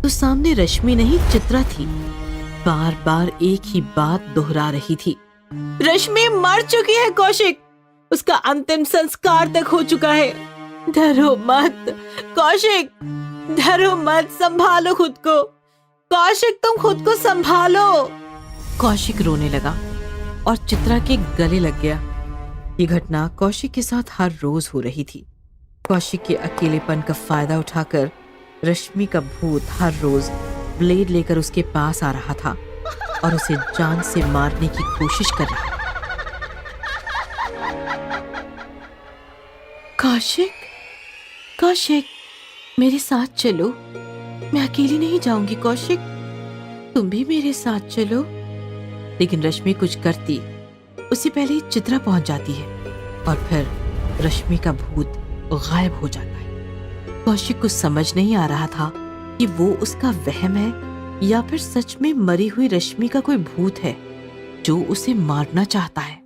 तो सामने रश्मि नहीं चित्रा थी। बार बार एक ही बात दोहरा रही थी, रश्मि मर चुकी है कौशिक, उसका अंतिम संस्कार तक हो चुका है। डरो मत कौशिक, डरो मत, संभालो खुद को। कौशिक, तुम खुद को संभालो। कौशिक रोने लगा और चित्रा के गले लग गया। ये घटना कौशिक के साथ हर रोज हो रही थी। कौशिक के अकेलेपन का फायदा उठाकर रश्मि का भूत हर रोज ब्लेड लेकर उसके पास आ रहा था और उसे जान से मारने की कोशिश कर रहा। कौशिक, कौशिक, मेरे साथ चलो, मैं अकेली नहीं जाऊंगी। कौशिक, तुम भी मेरे साथ चलो। लेकिन रश्मि कुछ करती उससे पहले ही चित्रा पहुंच जाती है और फिर रश्मि का भूत गायब हो जाता है। कौशिक को समझ नहीं आ रहा था कि वो उसका वहम है या फिर सच में मरी हुई रश्मि का कोई भूत है जो उसे मारना चाहता है।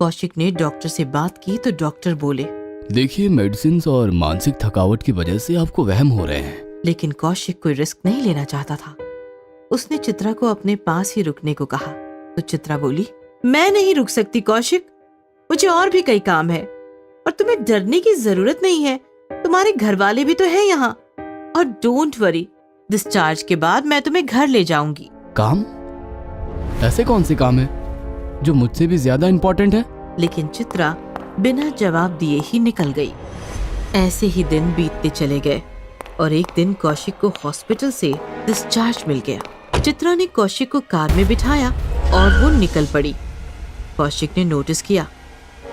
कौशिक ने डॉक्टर से बात की तो डॉक्टर बोले,
देखिए, मेडिसिन और मानसिक थकावट की वजह से आपको वहम हो रहे हैं।
लेकिन कौशिक कोई रिस्क नहीं लेना चाहता था। उसने चित्रा को अपने पास ही रुकने को कहा तो चित्रा बोली, मैं नहीं रुक सकती कौशिक, मुझे और भी कई काम है और तुम्हें डरने की जरूरत नहीं है, तुम्हारे घर वाले भी तो हैं यहाँ। और डोंट वरी, डिस्चार्ज के बाद मैं तुम्हें घर ले जाऊंगी।
काम? ऐसे कौन से काम है जो मुझसे भी ज्यादा इम्पोर्टेंट है?
लेकिन चित्रा बिना जवाब दिए ही निकल गई। ऐसे ही दिन बीतते चले गए और एक दिन कौशिक को हॉस्पिटल से डिस्चार्ज मिल गया। चित्रा ने कौशिक को कार में बिठाया और वो निकल पड़ी। कौशिक ने नोटिस किया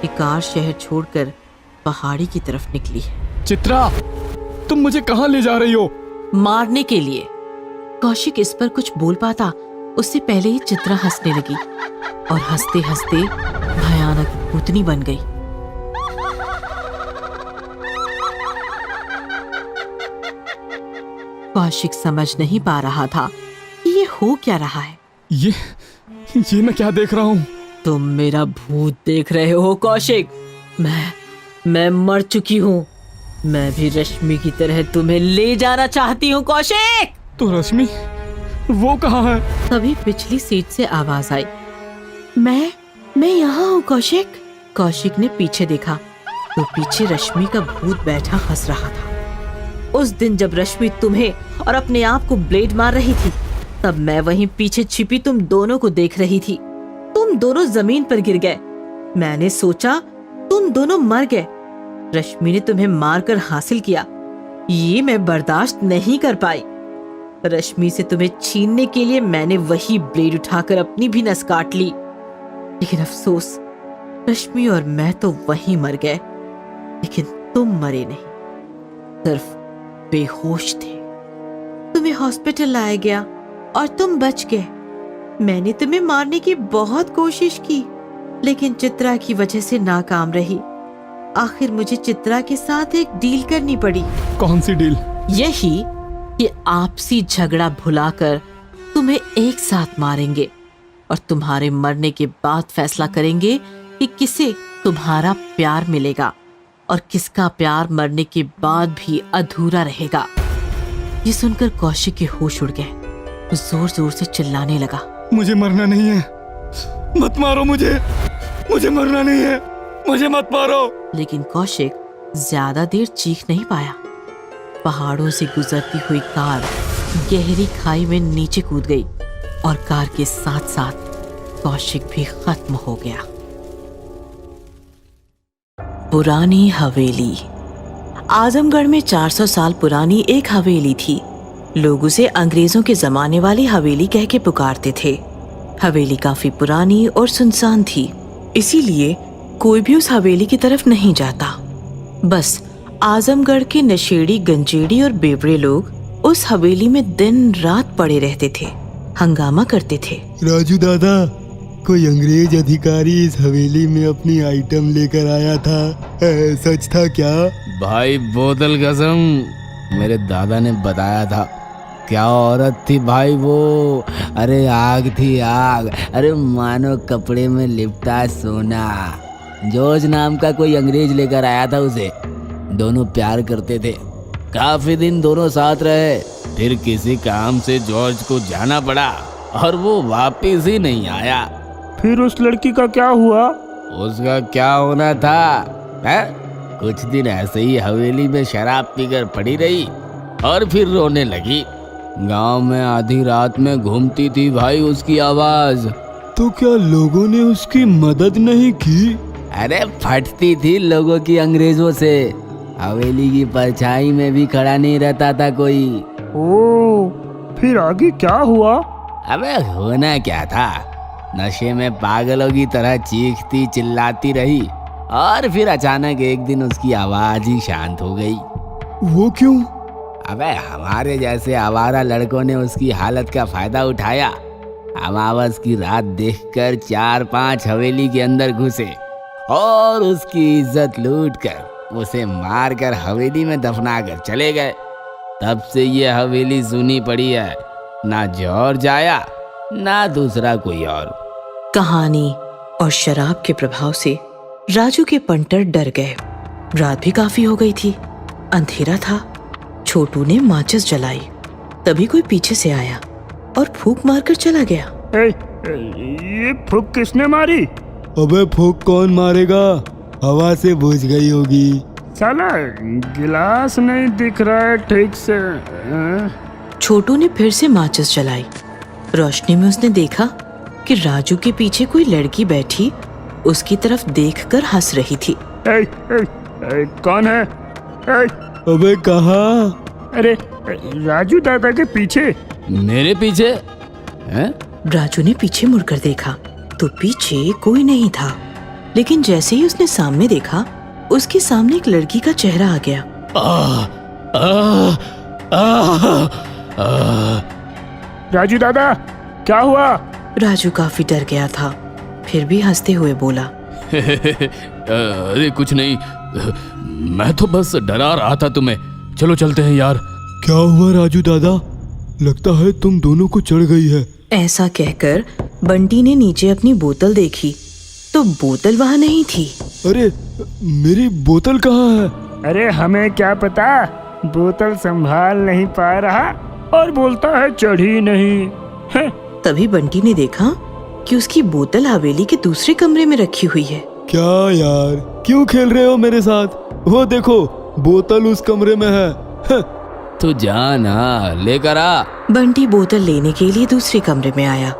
कि कार शहर छोड़कर पहाड़ी की तरफ निकली है।
चित्रा, तुम मुझे कहाँ ले जा रही हो?
मारने के लिए। कौशिक इस पर कुछ बोल पाता उससे पहले ही चित्रा हंसने लगी और हंसते हंसते भयानक भूतनी बन गई। कौशिक समझ नहीं पा रहा था कि ये हो क्या रहा है।
ये मैं क्या देख रहा हूँ?
तुम मेरा भूत देख रहे हो कौशिक। मैं मर चुकी हूँ। मैं भी रश्मि की तरह तुम्हें ले जाना चाहती हूँ कौशिक।
तो रश्मि वो कहाँ है?
तभी पिछली सीट से आवाज आई, मैं यहाँ हूँ कौशिक। कौशिक ने पीछे देखा तो पीछे रश्मि का भूत बैठा हंस रहा था। उस दिन जब रश्मि तुम्हें और अपने आप को ब्लेड मार रही थी, तब मैं वहीं पीछे छिपी तुम दोनों को देख रही थी। तुम दोनों जमीन पर गिर गए। मैंने सोचा तुम दोनों मर गए। रश्मि ने तुम्हें मारकर हासिल किया। ये मैं बर्दाश्त नहीं कर पाई। रश्मि से तुम्हें छीनने के लिए मैंने वही ब्लेड उठाकर अपनी भी नस काट ली। लेकिन अफसोस, रश्मि और मैं तो वहीं मर गए, लेकिन तुम मरे नहीं। सिर्फ बेहोश थे। तुम्हें हॉस्पिटल लाया गया और तुम बच गए। मैंने तुम्हें मारने की बहुत कोशिश की, लेकिन चित्रा की वजह से नाकाम रही। आखिर मुझे चित्रा के साथ एक डील करनी पड़ी।
कौन सी डील?
यही कि आपसी झगड़ा भुलाकर तुम्हें एक साथ मारेंगे और तुम्हारे मरने के बाद फैसला करेंगे कि किसे तुम्हारा प्यार मिलेगा और किसका प्यार मरने के बाद भी अधूरा रहेगा। ये सुनकर कौशिक के होश उड़ गए। वो जोर जोर से चिल्लाने लगा,
मुझे मरना नहीं है, मत मारो मुझे मरना नहीं है, मुझे मत मारो।
लेकिन कौशिक ज्यादा देर चीख नहीं पाया। पहाड़ों से गुजरती हुई कार गहरी खाई में नीचे कूद गई और कार के साथ साथ कौशिक भी खत्म हो गया। पुरानी हवेली। आजमगढ़ में 400 साल पुरानी एक हवेली थी। लोग उसे अंग्रेजों के जमाने वाली हवेली कह के पुकारते थे। हवेली काफी पुरानी और सुनसान थी, इसीलिए कोई भी उस हवेली की तरफ नहीं जाता। बस आजमगढ़ के नशेड़ी, गंजेड़ी और बेवड़े लोग उस हवेली में दिन रात पड़े रहते थे, हंगामा करते थे।
राजू दादा, कोई अंग्रेज अधिकारी इस हवेली में अपनी आइटम लेकर आया था, सच था क्या?
भाई बोतल कसम, मेरे दादा ने बताया था। क्या औरत थी भाई वो, अरे आग थी आग, अरे मानो कपड़े में लिपटा सोना। जॉर्ज नाम का कोई अंग्रेज लेकर आया था उसे। दोनों प्यार करते थे, काफी दिन दोनों साथ रहे। फिर किसी काम से जॉर्ज को जाना पड़ा और वो वापिस ही नहीं आया।
फिर उस लड़की का क्या हुआ?
उसका क्या होना था है? कुछ दिन ऐसे ही हवेली में शराब पीकर पड़ी रही और फिर रोने लगी। गांव में आधी रात में घूमती थी भाई उसकी आवाज।
तो क्या लोगों ने उसकी मदद नहीं की?
अरे फटती थी लोगों की अंग्रेजों से। हवेली की परछाई में भी खड़ा नहीं रहता था कोई।
ओ, फिर आगे क्या हुआ?
अबे होना क्या था, नशे में पागलों की तरह चीखती चिल्लाती रही और फिर अचानक एक दिन उसकी आवाज ही शांत हो गई।
वो क्यों?
अबे हमारे जैसे आवारा लड़कों ने उसकी हालत का फायदा उठाया। अमावस की रात देखकर 4-5 हवेली के अंदर घुसे और उसकी इज्जत लूटकर उसे मारकर हवेली में दफना कर चले गए। तब से ये हवेली सुनी पड़ी है, ना जॉर्ज आया ना दूसरा कोई और।
कहानी और शराब के प्रभाव से राजू के पंटर डर गए। रात भी काफी हो गई थी, अंधेरा था। छोटू ने माचिस जलाई, तभी कोई पीछे से आया और फूंक मारकर चला गया।
ये फूंक किसने मारी?
अबे फूंक कौन मारेगा, हवा से बुझ गई होगी।
साला गिलास नहीं दिख रहा है ठीक से।
छोटू ने फिर से माचिस जलाई। रोशनी में उसने देखा कि राजू के पीछे कोई लड़की बैठी उसकी तरफ देखकर हंस रही थी।
कौन है?
अबे कहाँ?
अरे राजू दादा के पीछे।
मेरे पीछे? हैं?
राजू ने पीछे मुड़कर देखा तो पीछे कोई नहीं था, लेकिन जैसे ही उसने सामने देखा उसके सामने एक लड़की का चेहरा आ गया।
राजू दादा, क्या हुआ?
राजू काफी डर गया था, फिर भी हंसते हुए बोला,
अरे कुछ नहीं, मैं तो बस डरा रहा था तुम्हें। चलो चलते हैं यार।
क्या हुआ राजू दादा? लगता है तुम दोनों को चढ़ गई है।
ऐसा कहकर बंटी ने नीचे अपनी बोतल देखी तो बोतल वहाँ नहीं थी।
अरे मेरी बोतल कहाँ है?
अरे हमें क्या पता, बोतल संभाल नहीं पा रहा और बोलता है चढ़ी नहीं है।
तभी बंटी ने देखा कि उसकी बोतल हवेली के दूसरे कमरे में रखी हुई है।
क्या यार, क्यों खेल रहे हो मेरे साथ? वो देखो, बोतल उस कमरे में है।
तो जाना लेकर आ।
बंटी बोतल लेने के लिए दूसरे कमरे में आया।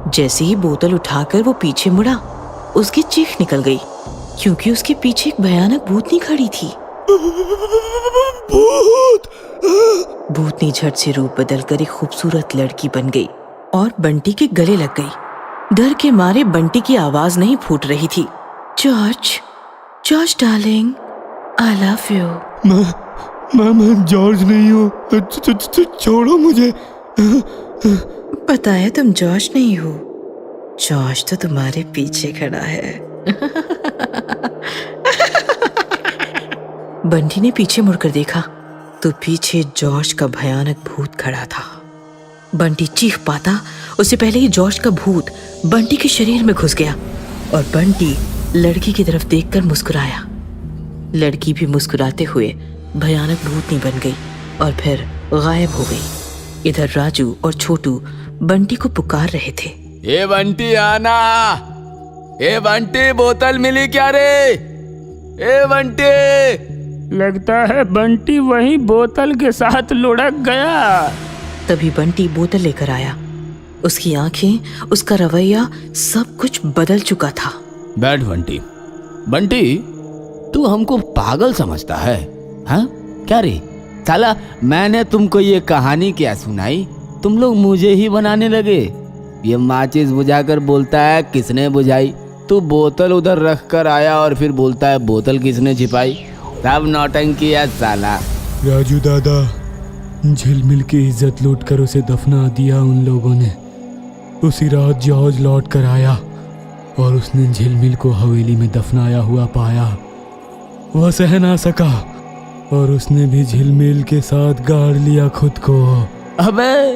जैसे ही बोतल उठाकर वो पीछे मुड़ा, उसकी चीख निकल गई क्योंकि उसके पीछे एक भयानक भूतनी खड़ी थी। भूतनी झट से रूप बदलकर एक खूबसूरत लड़की बन गई और बंटी के गले लग गई। डर के मारे बंटी की आवाज नहीं फूट रही थी। George, George darling, I love you.
मैं जॉर्ज नहीं हूँ, छोड़ो मुझे।
बताया तुम जॉर्ज नहीं हो, जॉर्ज तो तुम्हारे पीछे खड़ा है। बंटी ने पीछे मुड़कर देखा तो पीछे जॉर्ज का भयानक भूत खड़ा था। बंटी चीख पाता उससे पहले ही जॉर्ज का भूत बंटी के शरीर में घुस गया और बंटी लड़की की तरफ देखकर मुस्कुराया। लड़की भी मुस्कुराते हुए भयानक भूतनी बन गई और फिर गायब हो गई। इधर राजू और छोटू बंटी को पुकार रहे थे।
ए बंटी आना, ए बंटी बोतल मिली क्या रे? ए बंटी।
लगता है बंटी वही बोतल के साथ लुढ़क गया।
तभी बंटी बोतल लेकर आया। उसकी आंखें, उसका रवैया, सब कुछ बदल चुका था।
बैठ बंटी। बंटी, तू हमको पागल समझता है? हाँ क्या रे साला, मैंने तुमको ये कहानी क्या सुनाई, तुम लोग मुझे ही बनाने लगे। ये माचिस बुझाकर बोलता है किसने बुझाई, तू बोतल उधर रख कर आया और फिर बोलता है बोतल किसने छिपाई। सब नौटंकी है साला।
राजू दादा, झिलमिल की इज्जत लूट कर उसे दफना दिया उन लोगों ने। उसी रात जॉर्ज लौट कर आया और उसने झिलमिल को हवेली में दफनाया हुआ पाया। वह सह ना सका और उसने भी झिलमिल के साथ गाड़ लिया खुद को।
अबे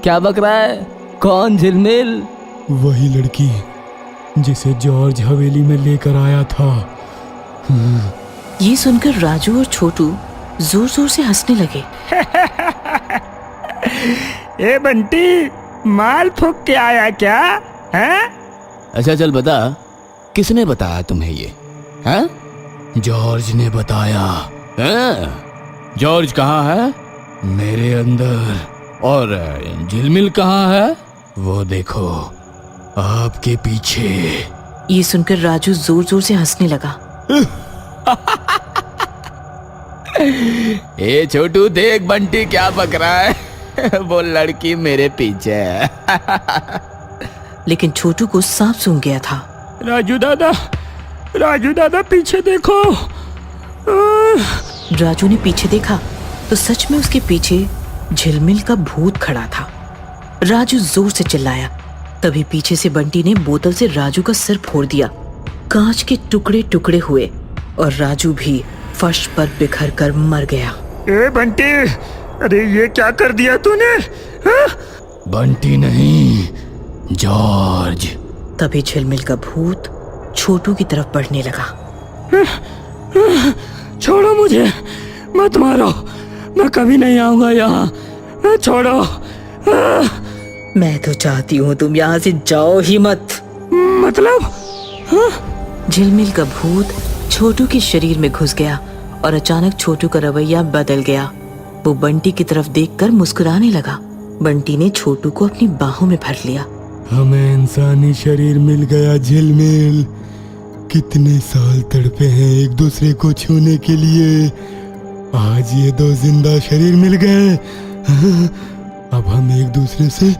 क्या बक रहा है? कौन झिलमिल?
वही लड़की जिसे जॉर्ज हवेली में लेकर आया था।
ये सुनकर राजू और छोटू जोर जोर से हंसने लगे।
ए बंटी, माल फूक के आया क्या है?
अच्छा चल बता, किसने बताया तुम्हें ये? हैं?
जॉर्ज ने बताया।
हैं? जॉर्ज कहाँ है?
मेरे अंदर।
और झिलमिल कहाँ है?
वो देखो, आपके पीछे।
ये सुनकर राजू जोर जोर से हंसने लगा।
ए छोटू, देख बंटी क्या बक रहा है। वो लड़की मेरे पीछे है।
लेकिन छोटू को सांप सूंघ गया था।
राजू दादा पीछे देखो।
राजू ने पीछे देखा तो सच में उसके पीछे झिलमिल का भूत खड़ा था। राजू जोर से चिल्लाया। तभी पीछे से बंटी ने बोतल से राजू का सिर फोड़ दिया। कांच के टुकड़े टुकड़े हुए और राजू भी फर्श पर बिखर कर मर गया।
ए बंटी, अरे ये क्या कर दिया तूने? हा?
बंटी नहीं, जॉर्ज।
तभी झिलमिल का भूत छोटू की तरफ बढ़ने लगा।
छोड़ो मुझे, मत मारो, मैं कभी नहीं आऊंगा यहाँ। छोड़ो।
मैं तो चाहती हूँ तुम यहाँ से जाओ ही मत।
मतलब?
झिलमिल का भूत छोटू के शरीर में घुस गया और अचानक छोटू का रवैया बदल गया। वो बंटी की तरफ देखकर मुस्कुराने लगा। बंटी ने छोटू को अपनी बाहों में भर लिया।
हमें इंसानी शरीर मिल गया झिलमिल। कितने साल तड़पे हैं एक दूसरे को छूने के लिए, आज ये दो जिंदा शरीर मिल गए। अब हम एक दूसरे से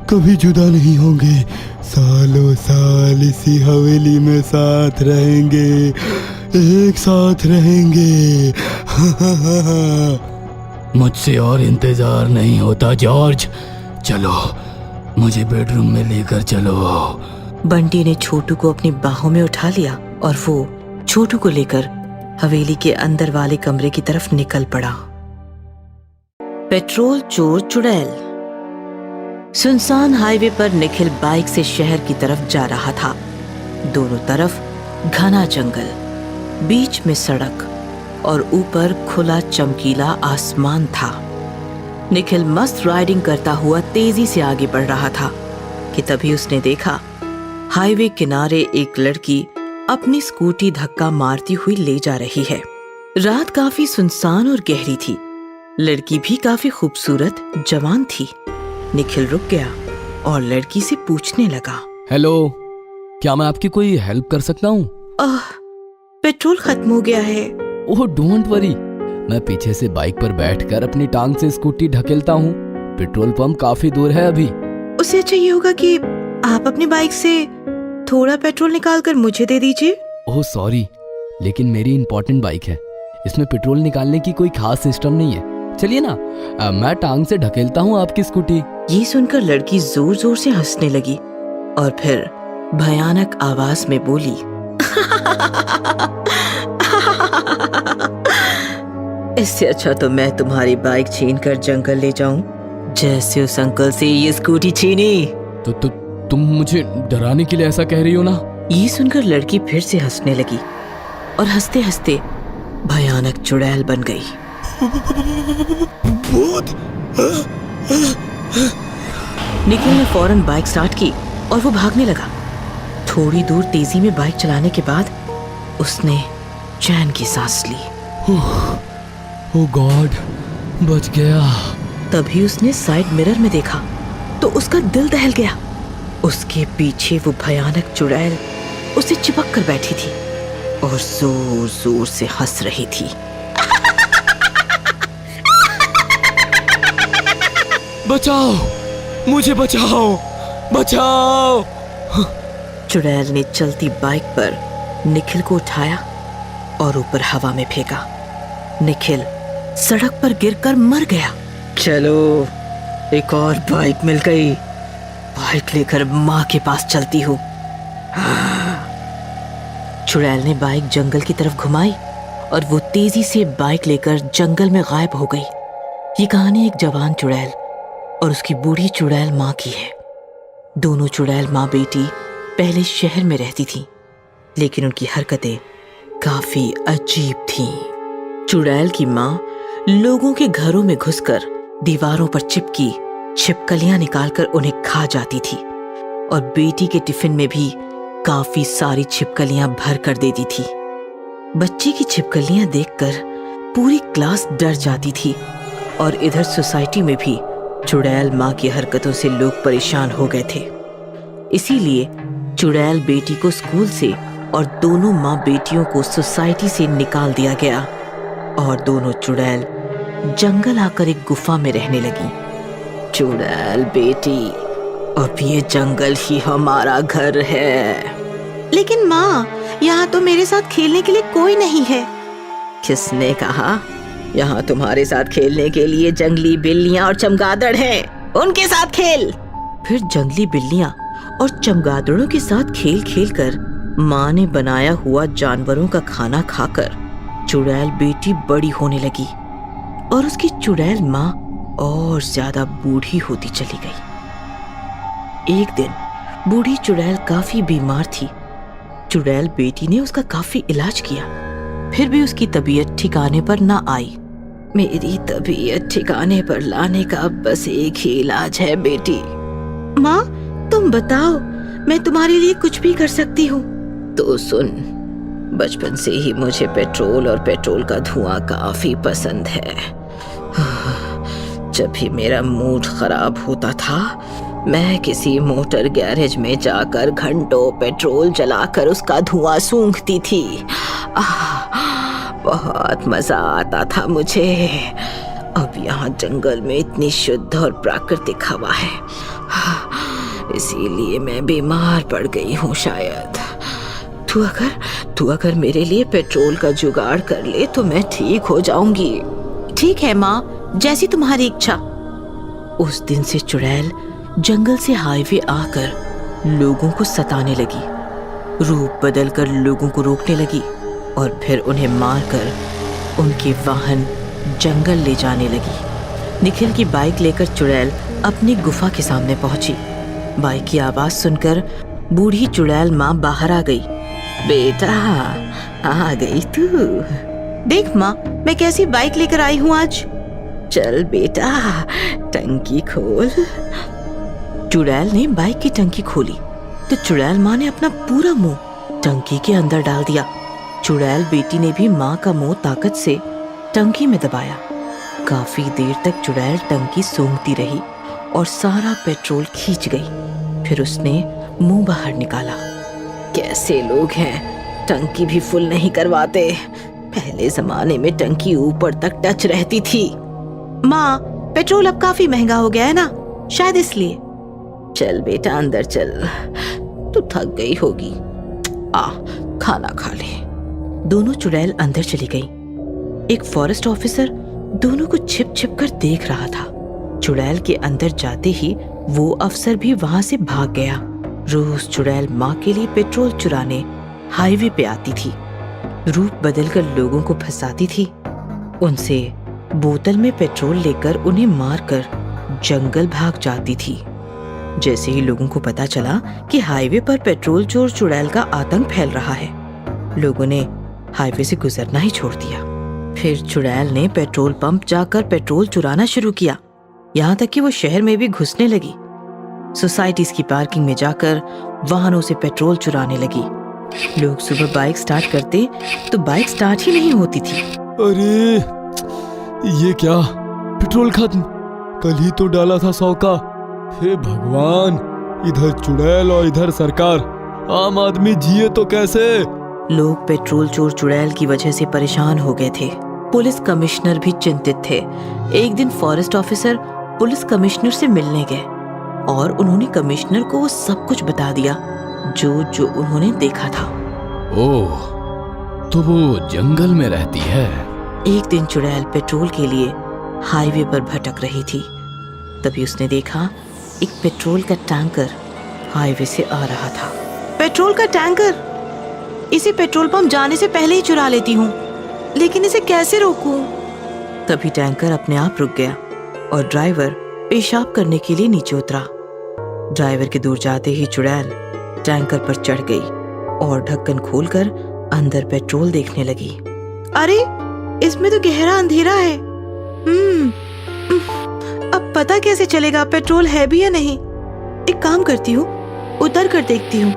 कभी जुदा नहीं होंगे। सालों साल इसी हवेली में साथ रहेंगे, एक साथ रहेंगे। मुझसे और इंतजार नहीं होता जॉर्ज। चलो, मुझे बेडरूम में लेकर चलो।
बंटी ने छोटू को अपनी बाहों में उठा लिया और वो छोटू को लेकर हवेली के अंदर वाले कमरे की तरफ निकल पड़ा। पेट्रोल चोर चुड़ैल। सुनसान हाईवे पर निखिल बाइक से शहर की तरफ जा रहा था। दोनों तरफ घना जंगल, बीच में सड़क और ऊपर खुला चमकीला आसमान था। निखिल मस्त राइडिंग करता हुआ तेजी से आगे बढ़ रहा था कि तभी उसने देखा हाईवे किनारे एक लड़की अपनी स्कूटी धक्का मारती हुई ले जा रही है। रात काफी सुनसान और गहरी थी। लड़की भी काफी खूबसूरत जवान थी। निखिल रुक गया और लड़की से पूछने लगा,
हेलो, क्या मैं आपकी कोई हेल्प कर सकता हूँ?
पेट्रोल खत्म हो गया है।
ओह डोंट वरी, मैं पीछे से बाइक पर बैठकर अपनी टांग से स्कूटी ढकेलता हूँ। पेट्रोल पंप काफी दूर है अभी।
उससे अच्छा ये होगा कि आप अपनी बाइक से थोड़ा पेट्रोल निकाल कर मुझे दे दीजिए।
ओह सॉरी, लेकिन मेरी इंपॉर्टेंट बाइक है,
इसमें पेट्रोल निकालने की कोई खास सिस्टम नहीं है। चलिए ना, मैं टांग से ढकेलता हूँ आपकी स्कूटी।
ये सुनकर लड़की जोर जोर से हंसने लगी और फिर भयानक आवाज में बोली, इससे अच्छा तो मैं तुम्हारी बाइक छीन कर जंगल ले जाऊं, जैसे उस अंकल से ये स्कूटी छीनी।
तो तुम मुझे डराने के लिए ऐसा कह रही हो ना?
ये सुनकर लड़की फिर से हंसने लगी और हंसते हंसते भयानक चुड़ैल बन गई। निखिल ने फौरन बाइक स्टार्ट की और वो भागने लगा। थोड़ी दूर तेजी में बाइक चलाने के बाद उसने चैन की सांस ली।
ओह गॉड, बच गया।
तभी उसने साइड मिरर में देखा तो उसका दिल दहल गया। उसके पीछे वो भयानक चुड़ैल उसे चिपक कर बैठी थी और जोर जोर से हंस रही थी।
बचाओ, मुझे बचाओ, बचाओ।
चुड़ैल ने चलती बाइक पर निखिल को उठाया और ऊपर हवा में फेंका। निखिल सड़क पर गिरकर मर गया। चलो, एक और बाइक मिल गई। बाइक लेकर माँ के पास चलती हूँ। चुड़ैल ने बाइक जंगल की तरफ घुमाई और वो तेजी से बाइक लेकर जंगल में गायब हो गई। ये कहानी एक जवान चुड़ैल और उसकी बूढ़ी चुड़ैल माँ की है। दोनों चुड़ैल माँ बेटी पहले शहर में रहती थीं, लेकिन उनकी हरकतें काफी अजीब थीं। चुड़ैल की माँ लोगों के घरों में घुसकर दीवारों पर चिपकी छिपकलियां निकालकर उन्हें खा जाती थी और बेटी के टिफिन में भी काफी सारी छिपकलियां भर कर देती थी। बच्ची की छिपकलियां देखकर पूरी क्लास डर जाती थी और इधर सोसाइटी में भी चुड़ैल माँ की हरकतों से लोग परेशान हो गए थे। इसीलिए चुड़ैल बेटी को स्कूल से और दोनों माँ बेटियों को सोसाइटी से निकाल दिया गया और दोनों चुड़ैल जंगल आकर एक गुफा में रहने लगी। चुड़ैल बेटी, अब ये जंगल ही हमारा घर है। लेकिन माँ, यहाँ तो मेरे साथ खेलने के लिए कोई नहीं है। किसने कहा? यहाँ तुम्हारे साथ खेलने के लिए जंगली बिल्लियाँ और चमगादड़ हैं। उनके साथ खेल। फिर जंगली बिल्लियाँ और चमगादड़ों के साथ खेल खेल कर माँ ने बनाया हुआ जानवरों का खाना खाकर चुड़ैल बेटी बड़ी होने लगी और उसकी चुड़ैल माँ और ज्यादा बूढ़ी होती चली गई। एक दिन बूढ़ी चुड़ैल काफी बीमार थी। चुड़ैल बेटी ने उसका काफी इलाज किया, फिर भी उसकी तबीयत ठिकाने पर ना आई। मेरी तबीयत ठिकाने पर लाने का बस एक ही इलाज है बेटी। माँ, तुम बताओ, मैं तुम्हारे लिए कुछ भी कर सकती हूँ। तो सुन, बचपन से ही मुझे पेट्रोल और पेट्रोल का धुआं काफी पसंद है। जब भी मेरा मूड खराब होता था, मैं किसी मोटर गैरेज में जाकर घंटों पेट्रोल जलाकर उसका धुआं सूंघती थी। बहुत मजा आता था मुझे। अब यहाँ जंगल में इतनी शुद्ध और प्राकृतिक हवा है, इसीलिए मैं बीमार पड़ गई हूँ शायद। तू अगर मेरे लिए पेट्रोल का जुगाड़ कर ले तो मैं ठीक हो जाऊंगी। ठीक है माँ, जैसी तुम्हारी इच्छा। उस दिन से चुड़ैल जंगल से हाईवे आकर लोगों को सताने लगी, रूप बदलकर लोगों को रोकने लगी और फिर उन्हें मारकर उनके वाहन जंगल ले जाने लगी। निखिल की बाइक लेकर चुड़ैल अपनी गुफा के सामने पहुंची। बाइक की आवाज सुनकर बूढ़ी चुड़ैल माँ बाहर आ गई। बेटा, आ गई तू। देख माँ, मैं कैसी बाइक लेकर आई हूँ आज। चल बेटा, टंकी खोल। चुड़ैल ने बाइक की टंकी खोली तो चुड़ैल माँ ने अपना पूरा मुंह टंकी के अंदर डाल दिया। चुड़ैल बेटी ने भी माँ का मुंह ताकत से टंकी में दबाया। काफी देर तक चुड़ैल टंकी सूंघती रही और सारा पेट्रोल खींच गई। फिर उसने मुंह बाहर निकाला। कैसे लोग हैं, टंकी भी फुल नहीं करवाते। पहले जमाने में टंकी ऊपर तक टच रहती थी। माँ, पेट्रोल अब काफी महंगा हो गया है ना, शायद इसलिए। चल बेटा अंदर चल, तू थक गई होगी। आ, खाना खा ले। दोनों चुड़ैल अंदर चली गई। एक फॉरेस्ट ऑफिसर दोनों को छिप छिप कर देख रहा था। चुड़ैल के अंदर जाते ही वो अफसर भी वहां से भाग गया। रोज चुड़ैल माँ के लिए पेट्रोल चुराने हाईवे पे आती थी, रूप बदलकर लोगों को फंसाती थी, उनसे बोतल में पेट्रोल लेकर उन्हें मारकर जंगल भाग जाती थी। जैसे ही लोगों को पता चला कि हाईवे पर पेट्रोल चोर चुड़ैल का आतंक फैल रहा है, लोगों ने हाईवे से गुजरना ही छोड़ दिया। फिर चुड़ैल ने पेट्रोल पंप जाकर पेट्रोल चुराना शुरू किया, यहाँ तक कि वो शहर में भी घुसने लगी। सोसाइटीज की पार्किंग में जाकर वाहनों से पेट्रोल चुराने लगी। लोग सुबह बाइक स्टार्ट करते तो बाइक स्टार्ट ही नहीं होती थी।
अरे ये क्या, पेट्रोल खत्म, कल ही तो डाला था 100 का। हे भगवान, इधर चुड़ैल और इधर सरकार, आम आदमी जिए तो कैसे।
लोग पेट्रोल चोर चुड़ैल की वजह से परेशान हो गए थे। पुलिस कमिश्नर भी चिंतित थे। एक दिन फॉरेस्ट ऑफिसर पुलिस कमिश्नर से मिलने गए और उन्होंने कमिश्नर को वो सब कुछ बता दिया जो उन्होंने देखा था।
ओह, तो वो जंगल में रहती है।
एक दिन चुड़ैल पेट्रोल के लिए हाईवे पर भटक रही थी। तभी उसने देखा एक पेट्रोल का टैंकर हाईवे से आ रहा था। पेट्रोल का टैंकर, इसे पेट्रोल पंप जाने से पहले ही चुरा लेती हूँ, लेकिन इसे कैसे रोकूं? तभी टैंकर अपने आप रुक गया और ड्राइवर पेशाब करने के लिए नीचे उतरा। ड्राइवर के दूर जाते ही चुड़ैल टैंकर पर चढ़ गई और ढक्कन खोलकर अंदर पेट्रोल देखने लगी। अरे, इसमें तो गहरा अंधेरा है। अब पता कैसे चलेगा पेट्रोल है भी या नहीं? एक काम करती हूँ, उतर कर देखती हूँ।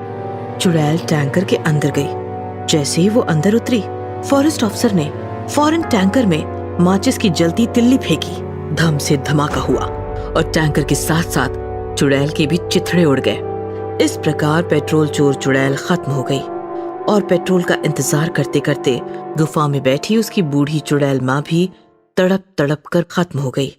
चुड़ैल टैंकर के अंदर गई। जैसे ही वो अंदर उतरी, फॉरेस्ट अफसर ने फौरन टैंकर में माचिस की जलती तिल्ली फेंकी। धम से धमाका हुआ और टैंकर के साथ साथ चुड़ैल के भी चिथड़े उड़ गए। इस प्रकार पेट्रोल चोर चुड़ैल खत्म हो गई और पेट्रोल का इंतजार करते करते गुफा में बैठी उसकी बूढ़ी चुड़ैल माँ भी तड़प तड़प कर खत्म हो गई।